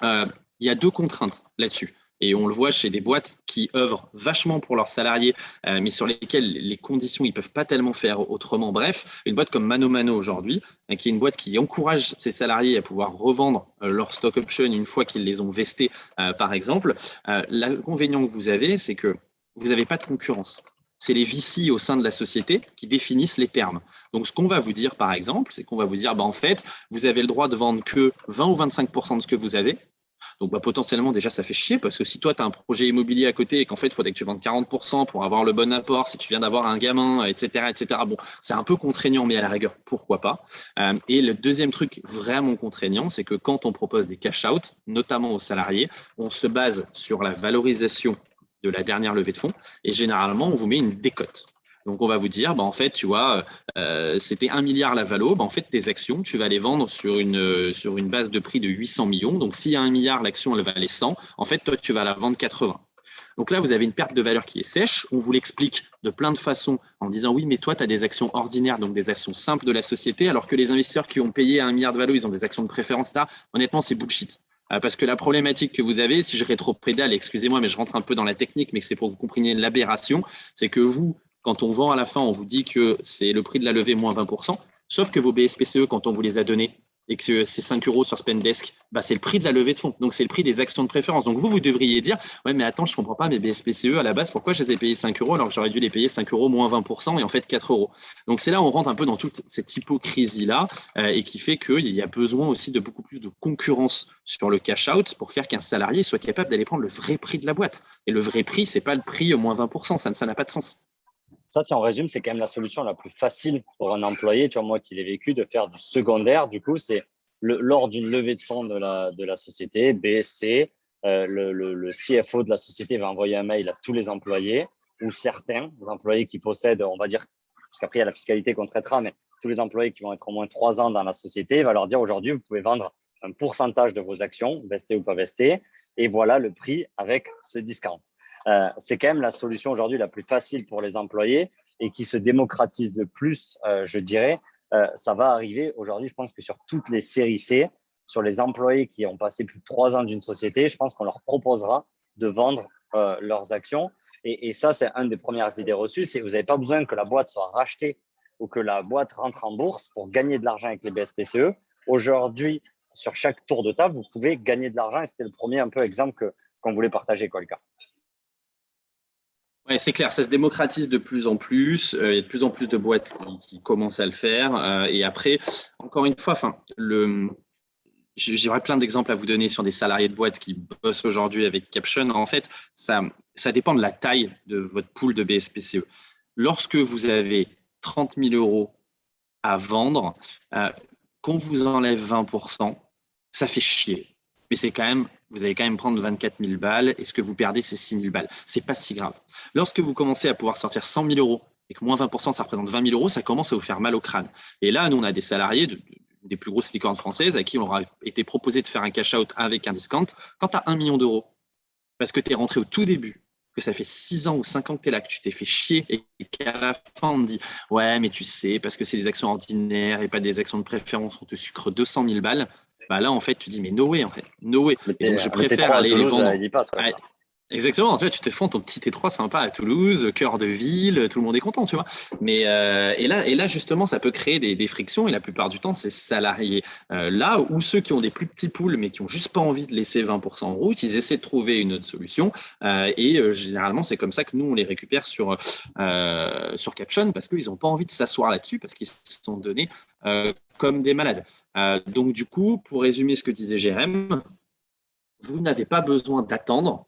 Il y a deux contraintes là-dessus. Et on le voit chez des boîtes qui œuvrent vachement pour leurs salariés, mais sur lesquelles les conditions, ils ne peuvent pas tellement faire autrement. Bref, une boîte comme ManoMano aujourd'hui, qui est une boîte qui encourage ses salariés à pouvoir revendre leurs stock options une fois qu'ils les ont vestés, par exemple. L'inconvénient que vous avez, c'est que vous n'avez pas de concurrence. C'est les VC au sein de la société qui définissent les termes. Donc, ce qu'on va vous dire, par exemple, c'est qu'on va vous dire, en fait, vous avez le droit de vendre que 20 ou 25% de ce que vous avez. Donc, potentiellement, déjà, ça fait chier parce que si toi, tu as un projet immobilier à côté et qu'en fait, il faudrait que tu vendes 40% pour avoir le bon apport, si tu viens d'avoir un gamin, etc., etc., bon, c'est un peu contraignant, mais à la rigueur, pourquoi pas. Et le deuxième truc vraiment contraignant, c'est que quand on propose des cash-out, notamment aux salariés, on se base sur la valorisation de la dernière levée de fonds et généralement, on vous met une décote. Donc, on va vous dire, en fait, tu vois, c'était 1 milliard la valo. En fait, tes actions, tu vas les vendre sur une base de prix de 800 millions. Donc, s'il y a 1 milliard, l'action, elle valait 100. En fait, toi, tu vas la vendre 80. Donc là, vous avez une perte de valeur qui est sèche. On vous l'explique de plein de façons en disant oui, mais toi, tu as des actions ordinaires, donc des actions simples de la société, alors que les investisseurs qui ont payé 1 milliard de valo, ils ont des actions de préférence. Là, honnêtement, c'est bullshit. Parce que la problématique que vous avez, si je rétropédale, excusez-moi, mais je rentre un peu dans la technique, mais c'est pour que vous compreniez l'aberration, c'est que vous, quand on vend à la fin, on vous dit que c'est le prix de la levée moins 20%, sauf que vos BSPCE, quand on vous les a donnés et que c'est 5 euros sur Spendesk, c'est le prix de la levée de fonds. Donc, c'est le prix des actions de préférence. Donc, vous devriez dire, ouais, mais attends, je ne comprends pas mes BSPCE à la base, pourquoi je les ai payés 5 euros alors que j'aurais dû les payer 5 euros moins 20% et en fait 4 euros. Donc, c'est là où on rentre un peu dans toute cette hypocrisie-là et qui fait qu'il y a besoin aussi de beaucoup plus de concurrence sur le cash-out pour faire qu'un salarié soit capable d'aller prendre le vrai prix de la boîte. Et le vrai prix, ce n'est pas le prix moins 20%, ça n'a pas de sens. Ça, si on résume, c'est quand même la solution la plus facile pour un employé, tu vois, moi qui l'ai vécu, de faire du secondaire. Du coup, c'est lors d'une levée de fonds de la société, B, C, le CFO de la société va envoyer un mail à tous les employés ou certains employés qui possèdent, on va dire, parce qu'après il y a la fiscalité qu'on traitera, mais tous les employés qui vont être au moins 3 ans dans la société, il va leur dire aujourd'hui, vous pouvez vendre un pourcentage de vos actions, vestées ou pas vestées, et voilà le prix avec ce discount. C'est quand même la solution aujourd'hui la plus facile pour les employés et qui se démocratise le plus, je dirais. Ça va arriver aujourd'hui, je pense que sur toutes les séries C, sur les employés qui ont passé plus de 3 ans d'une société, je pense qu'on leur proposera de vendre leurs actions. Et ça, c'est une des premières idées reçues, c'est que vous n'avez pas besoin que la boîte soit rachetée ou que la boîte rentre en bourse pour gagner de l'argent avec les BSPCE. Aujourd'hui, sur chaque tour de table, vous pouvez gagner de l'argent et c'était le premier un peu exemple qu'on voulait partager, quoi, Lucas. Ouais, c'est clair, ça se démocratise de plus en plus. Il y a de plus en plus de boîtes qui commencent à le faire. Et après, encore une fois, j'aurais plein d'exemples à vous donner sur des salariés de boîtes qui bossent aujourd'hui avec Caption. En fait, ça dépend de la taille de votre pool de BSPCE. Lorsque vous avez 30 000 euros à vendre, qu'on vous enlève 20%, ça fait chier. Mais c'est quand même, vous allez quand même prendre 24 000 balles et ce que vous perdez, c'est 6 000 balles. Ce n'est pas si grave. Lorsque vous commencez à pouvoir sortir 100 000 euros et que moins 20%, ça représente 20 000 euros, ça commence à vous faire mal au crâne. Et là, nous, on a des salariés des plus grosses licornes françaises à qui on aura été proposé de faire un cash-out avec un discount quand tu as 1 million d'euros. Parce que tu es rentré au tout début, que ça fait 6 ans ou 5 ans que tu es là, que tu t'es fait chier et qu'à la fin, on te dit « Ouais, mais tu sais, parce que c'est des actions ordinaires et pas des actions de préférence, on te sucre 200 000 balles. » Bah là, en fait, tu dis « Mais no way, en fait, no way. » Et donc, je préfère aller les vendre. Exactement, en fait, tu te fais ton petit T3 sympa à Toulouse, cœur de ville, tout le monde est content, tu vois. Mais et là, justement, ça peut créer des frictions et la plupart du temps, c'est salariés. Là où ceux qui ont des plus petits pools mais qui n'ont juste pas envie de laisser 20% en route, ils essaient de trouver une autre solution. Généralement, c'est comme ça que nous, on les récupère sur Caption parce qu'ils n'ont pas envie de s'asseoir là-dessus parce qu'ils se sont donnés comme des malades. Donc, du coup, pour résumer ce que disait Jérém, vous n'avez pas besoin d'attendre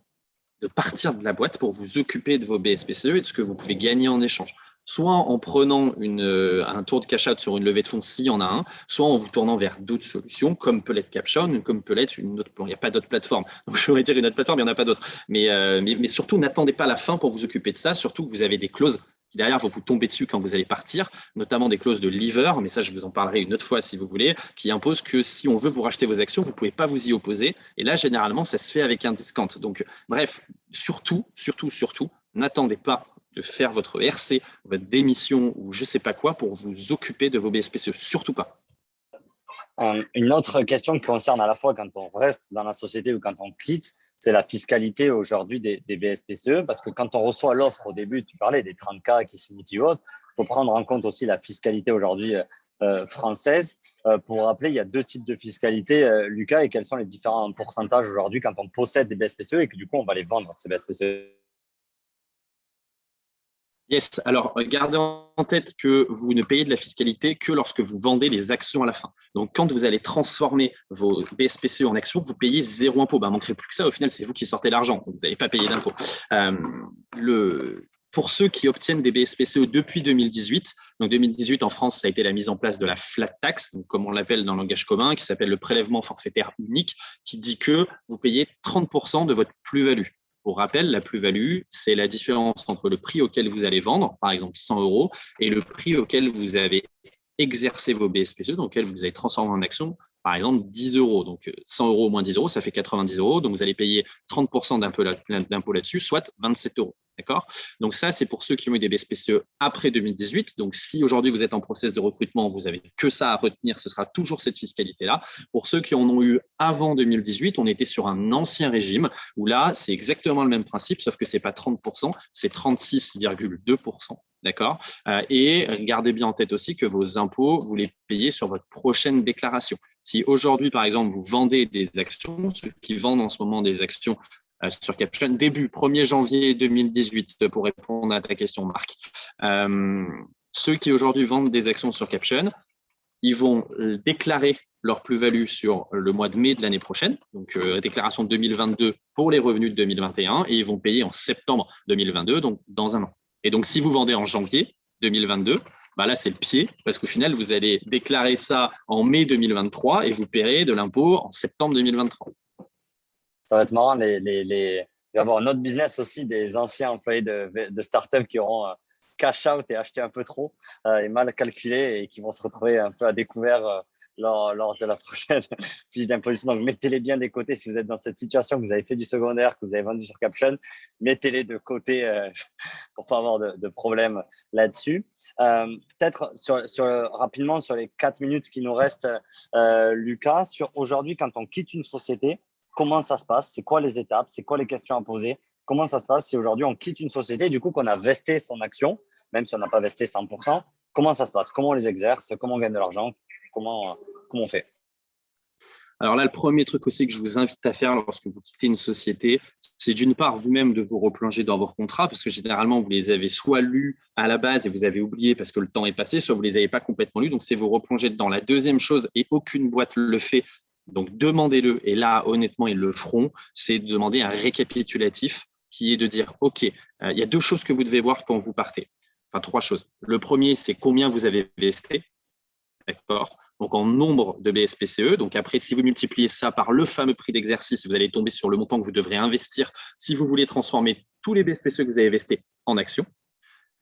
de partir de la boîte pour vous occuper de vos BSPCE et de ce que vous pouvez gagner en échange. Soit en prenant un tour de cash-out sur une levée de fonds s'il y en a un, soit en vous tournant vers d'autres solutions, comme peut l'être Caption, comme peut l'être une autre. Bon, il n'y a pas d'autres plateformes. Donc, je voudrais dire une autre plateforme, il n'y en a pas d'autres. Mais surtout, n'attendez pas la fin pour vous occuper de ça, surtout que vous avez des clauses qui derrière vont vous tomber dessus quand vous allez partir, notamment des clauses de leaver, mais ça, je vous en parlerai une autre fois si vous voulez, qui imposent que si on veut vous racheter vos actions, vous ne pouvez pas vous y opposer. Et là, généralement, ça se fait avec un discount. Donc, bref, surtout, n'attendez pas de faire votre RC, votre démission ou je ne sais pas quoi pour vous occuper de vos BSPCE. Surtout pas. Une autre question qui concerne à la fois quand on reste dans la société ou quand on quitte, c'est la fiscalité aujourd'hui des BSPCE, parce que quand on reçoit l'offre au début, tu parlais des 30K qui signifient autre, il faut prendre en compte aussi la fiscalité aujourd'hui française. Pour rappeler, il y a 2 types de fiscalité, Lucas, et quels sont les différents pourcentages aujourd'hui quand on possède des BSPCE et que du coup, on va les vendre, ces BSPCE. Yes, alors gardez en tête que vous ne payez de la fiscalité que lorsque vous vendez les actions à la fin. Donc, quand vous allez transformer vos BSPCE en actions, vous payez 0 impôt. Ben, manquerait plus que ça, au final, c'est vous qui sortez l'argent. Vous n'allez pas payer d'impôt. Pour ceux qui obtiennent des BSPCE depuis 2018, donc 2018 en France, ça a été la mise en place de la flat tax, donc comme on l'appelle dans le langage commun, qui s'appelle le prélèvement forfaitaire unique, qui dit que vous payez 30% de votre plus-value. Pour rappel, la plus-value, c'est la différence entre le prix auquel vous allez vendre, par exemple 100 euros, et le prix auquel vous avez exercé vos BSPCE, donc auquel vous avez transformé en action, par exemple 10 euros. Donc 100 euros moins 10 euros, ça fait 90 euros. Donc vous allez payer 30% d'impôt là-dessus, soit 27 euros. D'accord? Donc ça, c'est pour ceux qui ont eu des BSPCE après 2018. Donc si aujourd'hui vous êtes en process de recrutement, vous n'avez que ça à retenir, ce sera toujours cette fiscalité-là. Pour ceux qui en ont eu avant 2018, on était sur un ancien régime où là, c'est exactement le même principe, sauf que ce n'est pas 30%, c'est 36,2%. D'accord? Et gardez bien en tête aussi que vos impôts, vous les payez sur votre prochaine déclaration. Si aujourd'hui, par exemple, vous vendez des actions, ceux qui vendent en ce moment des actions sur Caption, début 1er janvier 2018, pour répondre à ta question, Marc, ceux qui aujourd'hui vendent des actions sur Caption, ils vont déclarer leur plus-value sur le mois de mai de l'année prochaine, donc déclaration 2022 pour les revenus de 2021, et ils vont payer en septembre 2022, donc dans un an. Et donc, si vous vendez en janvier 2022, Bah là, c'est le pied, parce qu'au final, vous allez déclarer ça en mai 2023 et vous paierez de l'impôt en septembre 2023. Ça va être marrant. Il va y avoir un autre business aussi des anciens employés de start-up qui auront cash out et acheté un peu trop et mal calculé et qui vont se retrouver un peu à découvert lors de la prochaine fiche d'imposition. Donc, mettez-les bien de côté si vous êtes dans cette situation, que vous avez fait du secondaire, que vous avez vendu sur Caption. Mettez-les de côté pour pas avoir de problème là-dessus. Peut-être rapidement sur les 4 minutes qui nous restent, Lucas, sur aujourd'hui, quand on quitte une société, comment ça se passe? C'est quoi les étapes? C'est quoi les questions à poser? Comment ça se passe si aujourd'hui on quitte une société, du coup qu'on a vesté son action, même si on n'a pas vesté 100%, comment ça se passe? Comment on les exerce? Comment on gagne de l'argent? Comment on fait? Alors là, le premier truc aussi que je vous invite à faire lorsque vous quittez une société, c'est d'une part vous-même de vous replonger dans vos contrats, parce que généralement, vous les avez soit lus à la base et vous avez oublié parce que le temps est passé, soit vous ne les avez pas complètement lus, donc c'est vous replonger dedans. La deuxième chose, et aucune boîte le fait, donc demandez-le, et là, honnêtement, ils le feront, c'est de demander un récapitulatif qui est de dire, OK, il y a 2 choses que vous devez voir quand vous partez. Enfin, 3 choses. Le premier, c'est combien vous avez vesté, d'accord? Donc en nombre de BSPCE. Donc après, si vous multipliez ça par le fameux prix d'exercice, vous allez tomber sur le montant que vous devrez investir si vous voulez transformer tous les BSPCE que vous avez vestés en actions.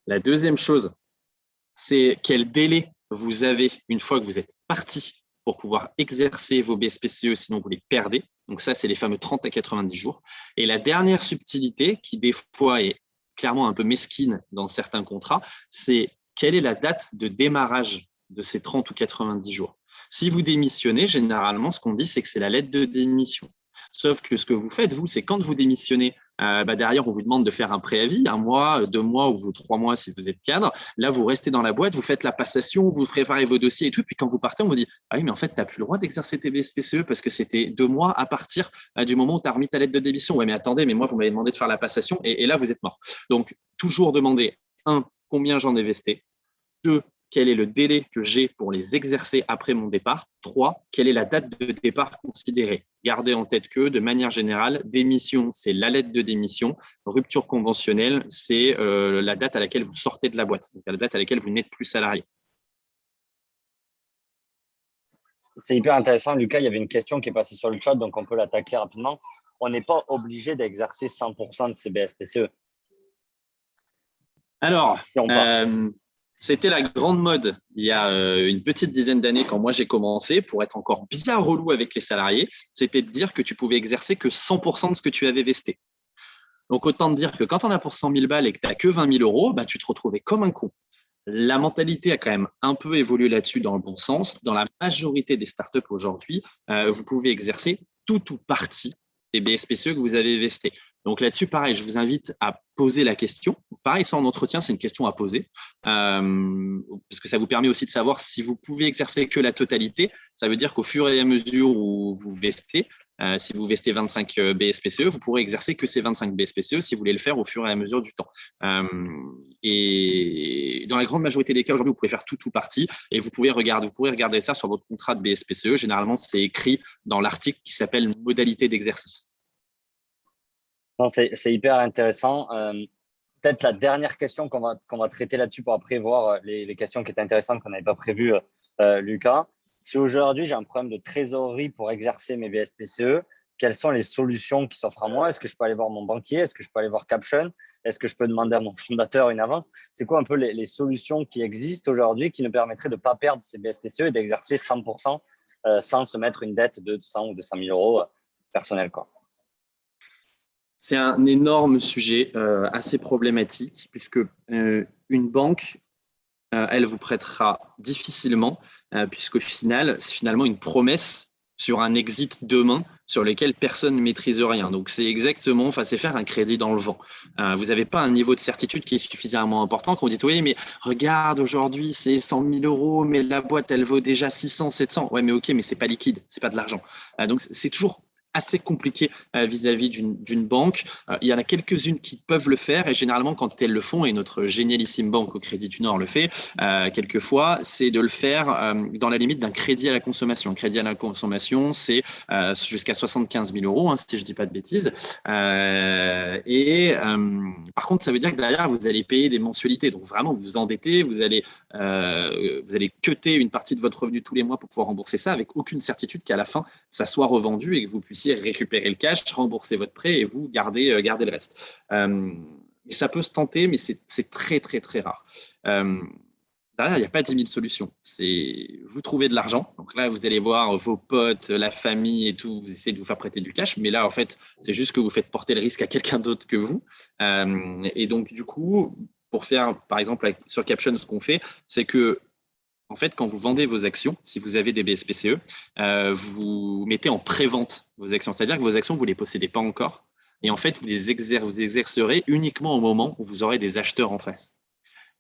La deuxième chose, c'est quel délai vous avez une fois que vous êtes parti pour pouvoir exercer vos BSPCE, sinon vous les perdez. Donc ça, c'est les fameux 30 à 90 jours. Et la dernière subtilité, qui des fois est clairement un peu mesquine dans certains contrats, c'est quelle est la date de démarrage de ces 30 ou 90 jours. Si vous démissionnez, généralement, ce qu'on dit, c'est que c'est la lettre de démission. Sauf que ce que vous faites, vous, c'est quand vous démissionnez, derrière, on vous demande de faire un préavis, 1 mois, 2 mois ou 3 mois si vous êtes cadre. Là, vous restez dans la boîte, vous faites la passation, vous préparez vos dossiers et tout. Puis quand vous partez, on vous dit « Ah oui, mais en fait, tu n'as plus le droit d'exercer tes BSPCE parce que c'était 2 mois à partir du moment où tu as remis ta lettre de démission. » Ouais, mais attendez, mais moi, vous m'avez demandé de faire la passation et là, vous êtes mort. Donc, toujours demander, 1, combien j'en ai vesté. 2, quel est le délai que j'ai pour les exercer après mon départ? 3, quelle est la date de départ considérée? Gardez en tête que, de manière générale, démission, c'est la lettre de démission. Rupture conventionnelle, c'est la date à laquelle vous sortez de la boîte, donc la date à laquelle vous n'êtes plus salarié. C'est hyper intéressant, Lucas. Il y avait une question qui est passée sur le chat, donc on peut l'attaquer rapidement. On n'est pas obligé d'exercer 100% de ces BSPCE. Alors, c'était la grande mode il y a une petite dizaine d'années quand moi j'ai commencé, pour être encore bien relou avec les salariés, c'était de dire que tu pouvais exercer que 100% de ce que tu avais vesté. Donc, autant te dire que quand on a pour 100 000 balles et que tu n'as que 20 000 euros, tu te retrouvais comme un con. La mentalité a quand même un peu évolué là-dessus dans le bon sens. Dans la majorité des startups aujourd'hui, vous pouvez exercer tout ou partie des BSPCE que vous avez vestés. Donc là-dessus, pareil, je vous invite à poser la question. Pareil, ça en entretien, c'est une question à poser parce que ça vous permet aussi de savoir si vous pouvez exercer que la totalité. Ça veut dire qu'au fur et à mesure où vous vestez, si vous vestez 25 BSPCE, vous pourrez exercer que ces 25 BSPCE si vous voulez le faire au fur et à mesure du temps. Et dans la grande majorité des cas, aujourd'hui, vous pouvez faire tout ou partie et vous pourrez regarder ça sur votre contrat de BSPCE. Généralement, c'est écrit dans l'article qui s'appelle « Modalité d'exercice ». Non, c'est hyper intéressant. Peut-être la dernière question qu'on va traiter là-dessus pour après voir les questions qui étaient intéressantes qu'on n'avait pas prévues, Lucas. Si aujourd'hui j'ai un problème de trésorerie pour exercer mes BSPCE, quelles sont les solutions qui s'offrent à moi? Est-ce que je peux aller voir mon banquier? Est-ce que je peux aller voir Caption? Est-ce que je peux demander à mon fondateur une avance? C'est quoi un peu les solutions qui existent aujourd'hui qui nous permettraient de ne pas perdre ces BSPCE et d'exercer 100% sans se mettre une dette de 100 ou 200 000 euros personnelle, quoi? C'est un énorme sujet assez problématique puisque une banque, elle vous prêtera difficilement puisqu'au final, c'est finalement une promesse sur un exit demain sur lequel personne ne maîtrise rien. Donc, c'est exactement, c'est faire un crédit dans le vent. Vous n'avez pas un niveau de certitude qui est suffisamment important quand vous dites, oui, mais regarde, aujourd'hui, c'est 100 000 euros, mais la boîte, elle vaut déjà 600, 700. Ouais, mais OK, mais c'est pas liquide, c'est pas de l'argent. Donc, c'est toujours assez compliqué vis-à-vis d'une banque. Il y en a quelques-unes qui peuvent le faire et généralement quand elles le font, et notre génialissime banque au Crédit du Nord le fait quelquefois, c'est de le faire dans la limite d'un crédit à la consommation. Un crédit à la consommation, c'est jusqu'à 75 000 euros, hein, si je ne dis pas de bêtises. Par contre, ça veut dire que derrière, vous allez payer des mensualités. Donc vraiment, vous vous endettez, vous allez cutter une partie de votre revenu tous les mois pour pouvoir rembourser ça avec aucune certitude qu'à la fin, ça soit revendu et que vous puissiez récupérer le cash, rembourser votre prêt et vous garder le reste. Ça peut se tenter, mais c'est très, très, très rare. Derrière, il n'y a pas 10 000 solutions. Vous trouvez de l'argent. Donc là, vous allez voir vos potes, la famille et tout, vous essayez de vous faire prêter du cash. Mais là, en fait, c'est juste que vous faites porter le risque à quelqu'un d'autre que vous. Et donc, du coup, pour faire, par exemple, sur Caption, ce qu'on fait, c'est que en fait, quand vous vendez vos actions, si vous avez des BSPCE, vous mettez en pré-vente vos actions. C'est-à-dire que vos actions, vous ne les possédez pas encore. Et en fait, vous exercerez uniquement au moment où vous aurez des acheteurs en face.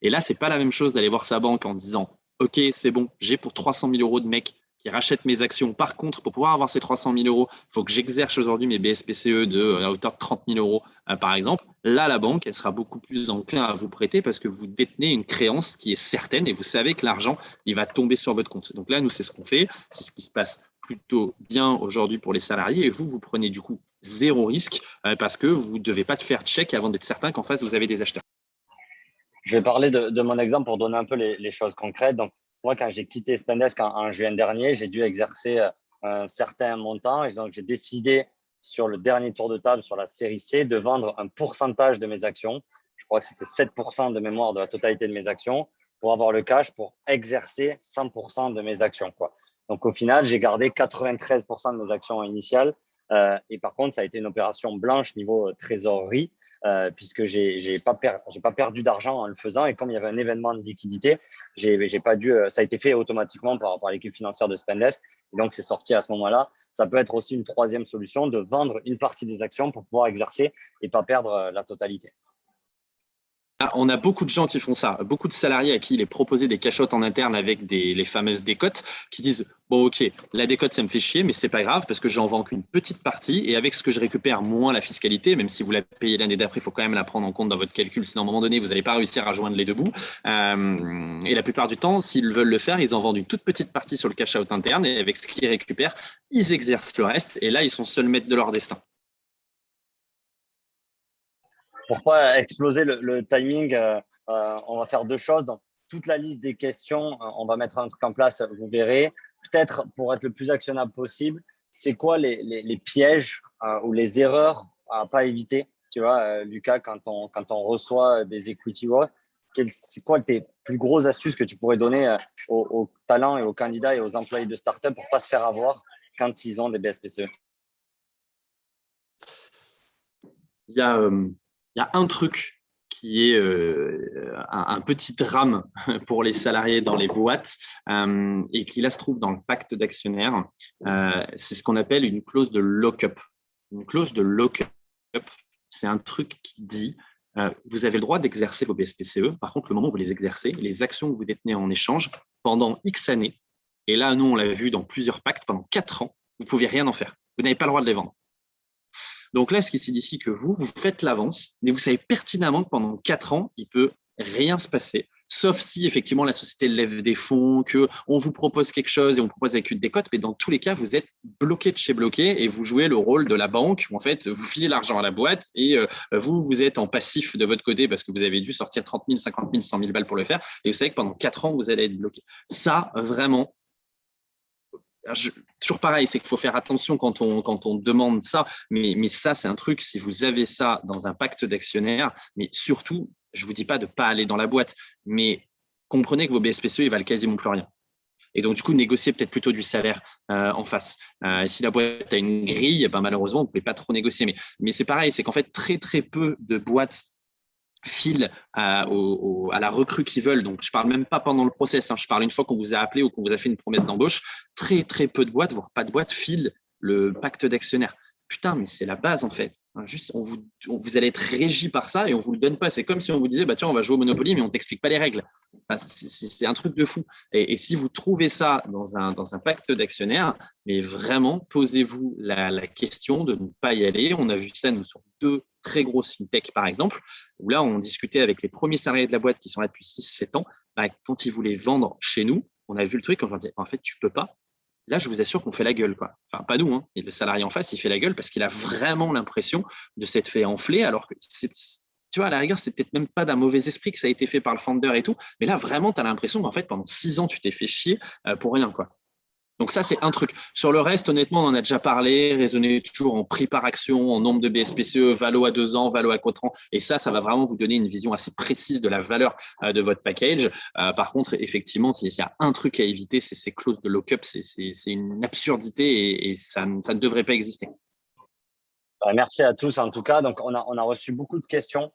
Et là, ce n'est pas la même chose d'aller voir sa banque en disant « Ok, c'est bon, j'ai pour 300 000 euros de mecs qui rachètent mes actions. Par contre, pour pouvoir avoir ces 300 000 euros, il faut que j'exerce aujourd'hui mes BSPCE à hauteur de 30 000 euros, par exemple. » Là, la banque, elle sera beaucoup plus enclin à vous prêter parce que vous détenez une créance qui est certaine et vous savez que l'argent, il va tomber sur votre compte. Donc là, nous, c'est ce qu'on fait. C'est ce qui se passe plutôt bien aujourd'hui pour les salariés. Et vous prenez du coup zéro risque parce que vous ne devez pas te faire check avant d'être certain qu'en face, vous avez des acheteurs. Je vais parler de mon exemple pour donner un peu les choses concrètes. Donc, moi, quand j'ai quitté Spendesk en juin dernier, j'ai dû exercer un certain montant. Et donc, j'ai décidé sur le dernier tour de table, sur la série C, de vendre un pourcentage de mes actions. Je crois que c'était 7% de mémoire de la totalité de mes actions pour avoir le cash pour exercer 100% de mes actions, quoi. Donc, au final, j'ai gardé 93% de mes actions initiales. Et par contre, ça a été une opération blanche niveau trésorerie. Puisque j'ai pas perdu d'argent en le faisant. Et comme il y avait un événement de liquidité, j'ai pas dû, ça a été fait automatiquement par l'équipe financière de Spendesk. Et donc, c'est sorti à ce moment-là. Ça peut être aussi une troisième solution de vendre une partie des actions pour pouvoir exercer et pas perdre la totalité. On a beaucoup de gens qui font ça, beaucoup de salariés à qui il est proposé des cachottes en interne avec les fameuses décotes qui disent « Bon, ok, la décote, ça me fait chier, mais c'est pas grave parce que j'en vends qu'une petite partie et avec ce que je récupère moins la fiscalité, même si vous la payez l'année d'après, il faut quand même la prendre en compte dans votre calcul, sinon à un moment donné, vous n'allez pas réussir à joindre les deux bouts. Et la plupart du temps, s'ils veulent le faire, ils en vendent une toute petite partie sur le cash-out interne et avec ce qu'ils récupèrent, ils exercent le reste et là, ils sont seuls maîtres de leur destin. Pour pas exploser le timing, on va faire deux choses. Donc, toute la liste des questions, on va mettre un truc en place, vous verrez. Peut-être pour être le plus actionnable possible, c'est quoi les pièges ou les erreurs à pas éviter? Tu vois, Lucas, quand on reçoit des equity awards, c'est quoi tes plus grosses astuces que tu pourrais donner aux talents et aux candidats et aux employés de start-up pour pas se faire avoir quand ils ont des BSPCE? Il y a un truc qui est un petit drame pour les salariés dans les boîtes et qui là se trouve dans le pacte d'actionnaires. C'est ce qu'on appelle une clause de lock-up. Une clause de lock-up, c'est un truc qui dit vous avez le droit d'exercer vos BSPCE. Par contre, le moment où vous les exercez, les actions que vous détenez en échange pendant X années, et là, nous, on l'a vu dans plusieurs pactes, pendant 4 ans, vous ne pouviez rien en faire. Vous n'avez pas le droit de les vendre. Donc là, ce qui signifie que vous faites l'avance, mais vous savez pertinemment que pendant 4 ans, il ne peut rien se passer, sauf si effectivement la société lève des fonds, qu'on vous propose quelque chose et on propose avec une décote, mais dans tous les cas, vous êtes bloqué de chez bloqué et vous jouez le rôle de la banque où en fait, vous filez l'argent à la boîte et vous êtes en passif de votre côté parce que vous avez dû sortir 30 000, 50 000, 100 000 balles pour le faire et vous savez que pendant 4 ans, vous allez être bloqué. Ça, vraiment, toujours pareil, c'est qu'il faut faire attention quand on demande ça, mais ça, c'est un truc, si vous avez ça dans un pacte d'actionnaires, mais surtout, je ne vous dis pas de ne pas aller dans la boîte, mais comprenez que vos BSPCE, ils valent quasiment plus rien. Et donc, du coup, négociez peut-être plutôt du salaire en face. Si la boîte a une grille, ben, malheureusement, vous ne pouvez pas trop négocier. Mais c'est pareil, c'est qu'en fait, très, très peu de boîtes filent à la recrue qu'ils veulent. Donc, je ne parle même pas pendant le process. Je parle une fois qu'on vous a appelé ou qu'on vous a fait une promesse d'embauche. Très, très peu de boîtes, voire pas de boîtes, filent le pacte d'actionnaires. putain, mais c'est la base en fait. Juste, vous allez être régi par ça et on ne vous le donne pas. C'est comme si on vous disait, bah, tiens, on va jouer au Monopoly, mais on ne t'explique pas les règles. Enfin, c'est un truc de fou. Et si vous trouvez ça dans un pacte d'actionnaires, mais vraiment, posez-vous la question de ne pas y aller. On a vu ça, nous, sur 2 très grosses fintech, par exemple, où là, on discutait avec les premiers salariés de la boîte qui sont là depuis 6-7 ans. Bah, quand ils voulaient vendre chez nous, on a vu le truc, on leur dit, en fait, tu ne peux pas. Là, je vous assure qu'on fait la gueule, quoi. Enfin, pas nous, hein. Et le salarié en face, il fait la gueule parce qu'il a vraiment l'impression de s'être fait enfler, alors que tu vois, à la rigueur, c'est peut-être même pas d'un mauvais esprit que ça a été fait par le founder et tout. Mais là, vraiment, tu as l'impression qu'en fait, pendant 6 ans, tu t'es fait chier pour rien, quoi. Donc ça, c'est un truc. Sur le reste, honnêtement, on en a déjà parlé, raisonner toujours en prix par action, en nombre de BSPCE, valo à 2 ans, valo à 4 ans. Et ça va vraiment vous donner une vision assez précise de la valeur de votre package. Par contre, effectivement, s'il y a un truc à éviter, c'est ces clauses de lock-up. C'est une absurdité et ça ne devrait pas exister. Merci à tous en tout cas. Donc, on a reçu beaucoup de questions.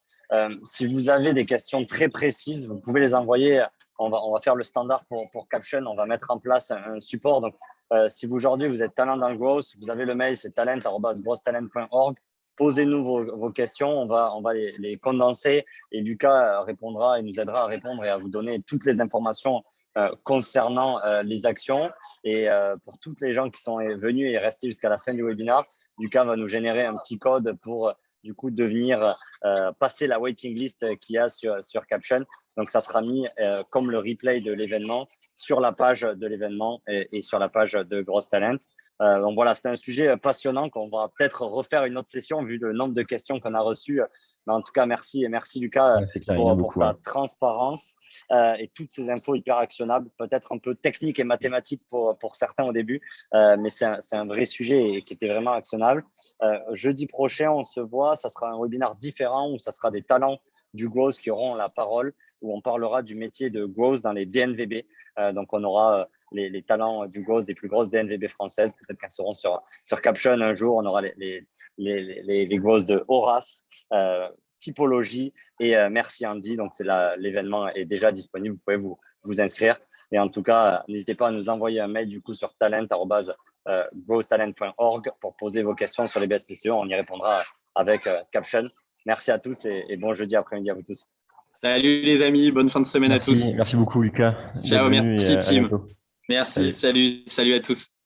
Si vous avez des questions très précises, vous pouvez les envoyer. On va faire le standard pour Caption. On va mettre en place un support. Donc, si aujourd'hui vous êtes talent dans le growth, vous avez le mail, c'est talent@growthtalent.org. Posez-nous vos questions. On va les condenser et Lucas répondra et nous aidera à répondre et à vous donner toutes les informations concernant les actions. Et pour toutes les gens qui sont venus et restés jusqu'à la fin du webinaire, Lucas va nous générer un petit code pour du coup devenir passer la waiting list qu'il y a sur Caption. Donc, ça sera mis comme le replay de l'événement sur la page de l'événement et sur la page de Growth Talent. Donc, voilà, c'est un sujet passionnant qu'on va peut-être refaire une autre session vu le nombre de questions qu'on a reçues. Mais en tout cas, merci Lucas pour ta transparence et toutes ces infos hyper actionnables, peut-être un peu techniques et mathématiques pour certains au début, mais c'est un vrai sujet et qui était vraiment actionnable. Jeudi prochain, on se voit. Ça sera un webinaire différent où ça sera des talents du growth qui auront la parole, où on parlera du métier de growth dans les DNVB. Donc, on aura les talents du growth des plus grosses DNVB françaises. Peut-être qu'elles seront sur Caption un jour. On aura les growth de Horace, Typologie et Merci Andy. Donc, l'événement est déjà disponible. Vous pouvez vous inscrire. Et en tout cas, n'hésitez pas à nous envoyer un mail du coup sur talent@growthtalent.org pour poser vos questions sur les BSPCE. On y répondra avec Caption. Merci à tous et bon jeudi après-midi à vous tous. Salut les amis, bonne fin de semaine à tous. Merci beaucoup Lucas. Ciao, merci à team. bientôt. Merci, salut à tous.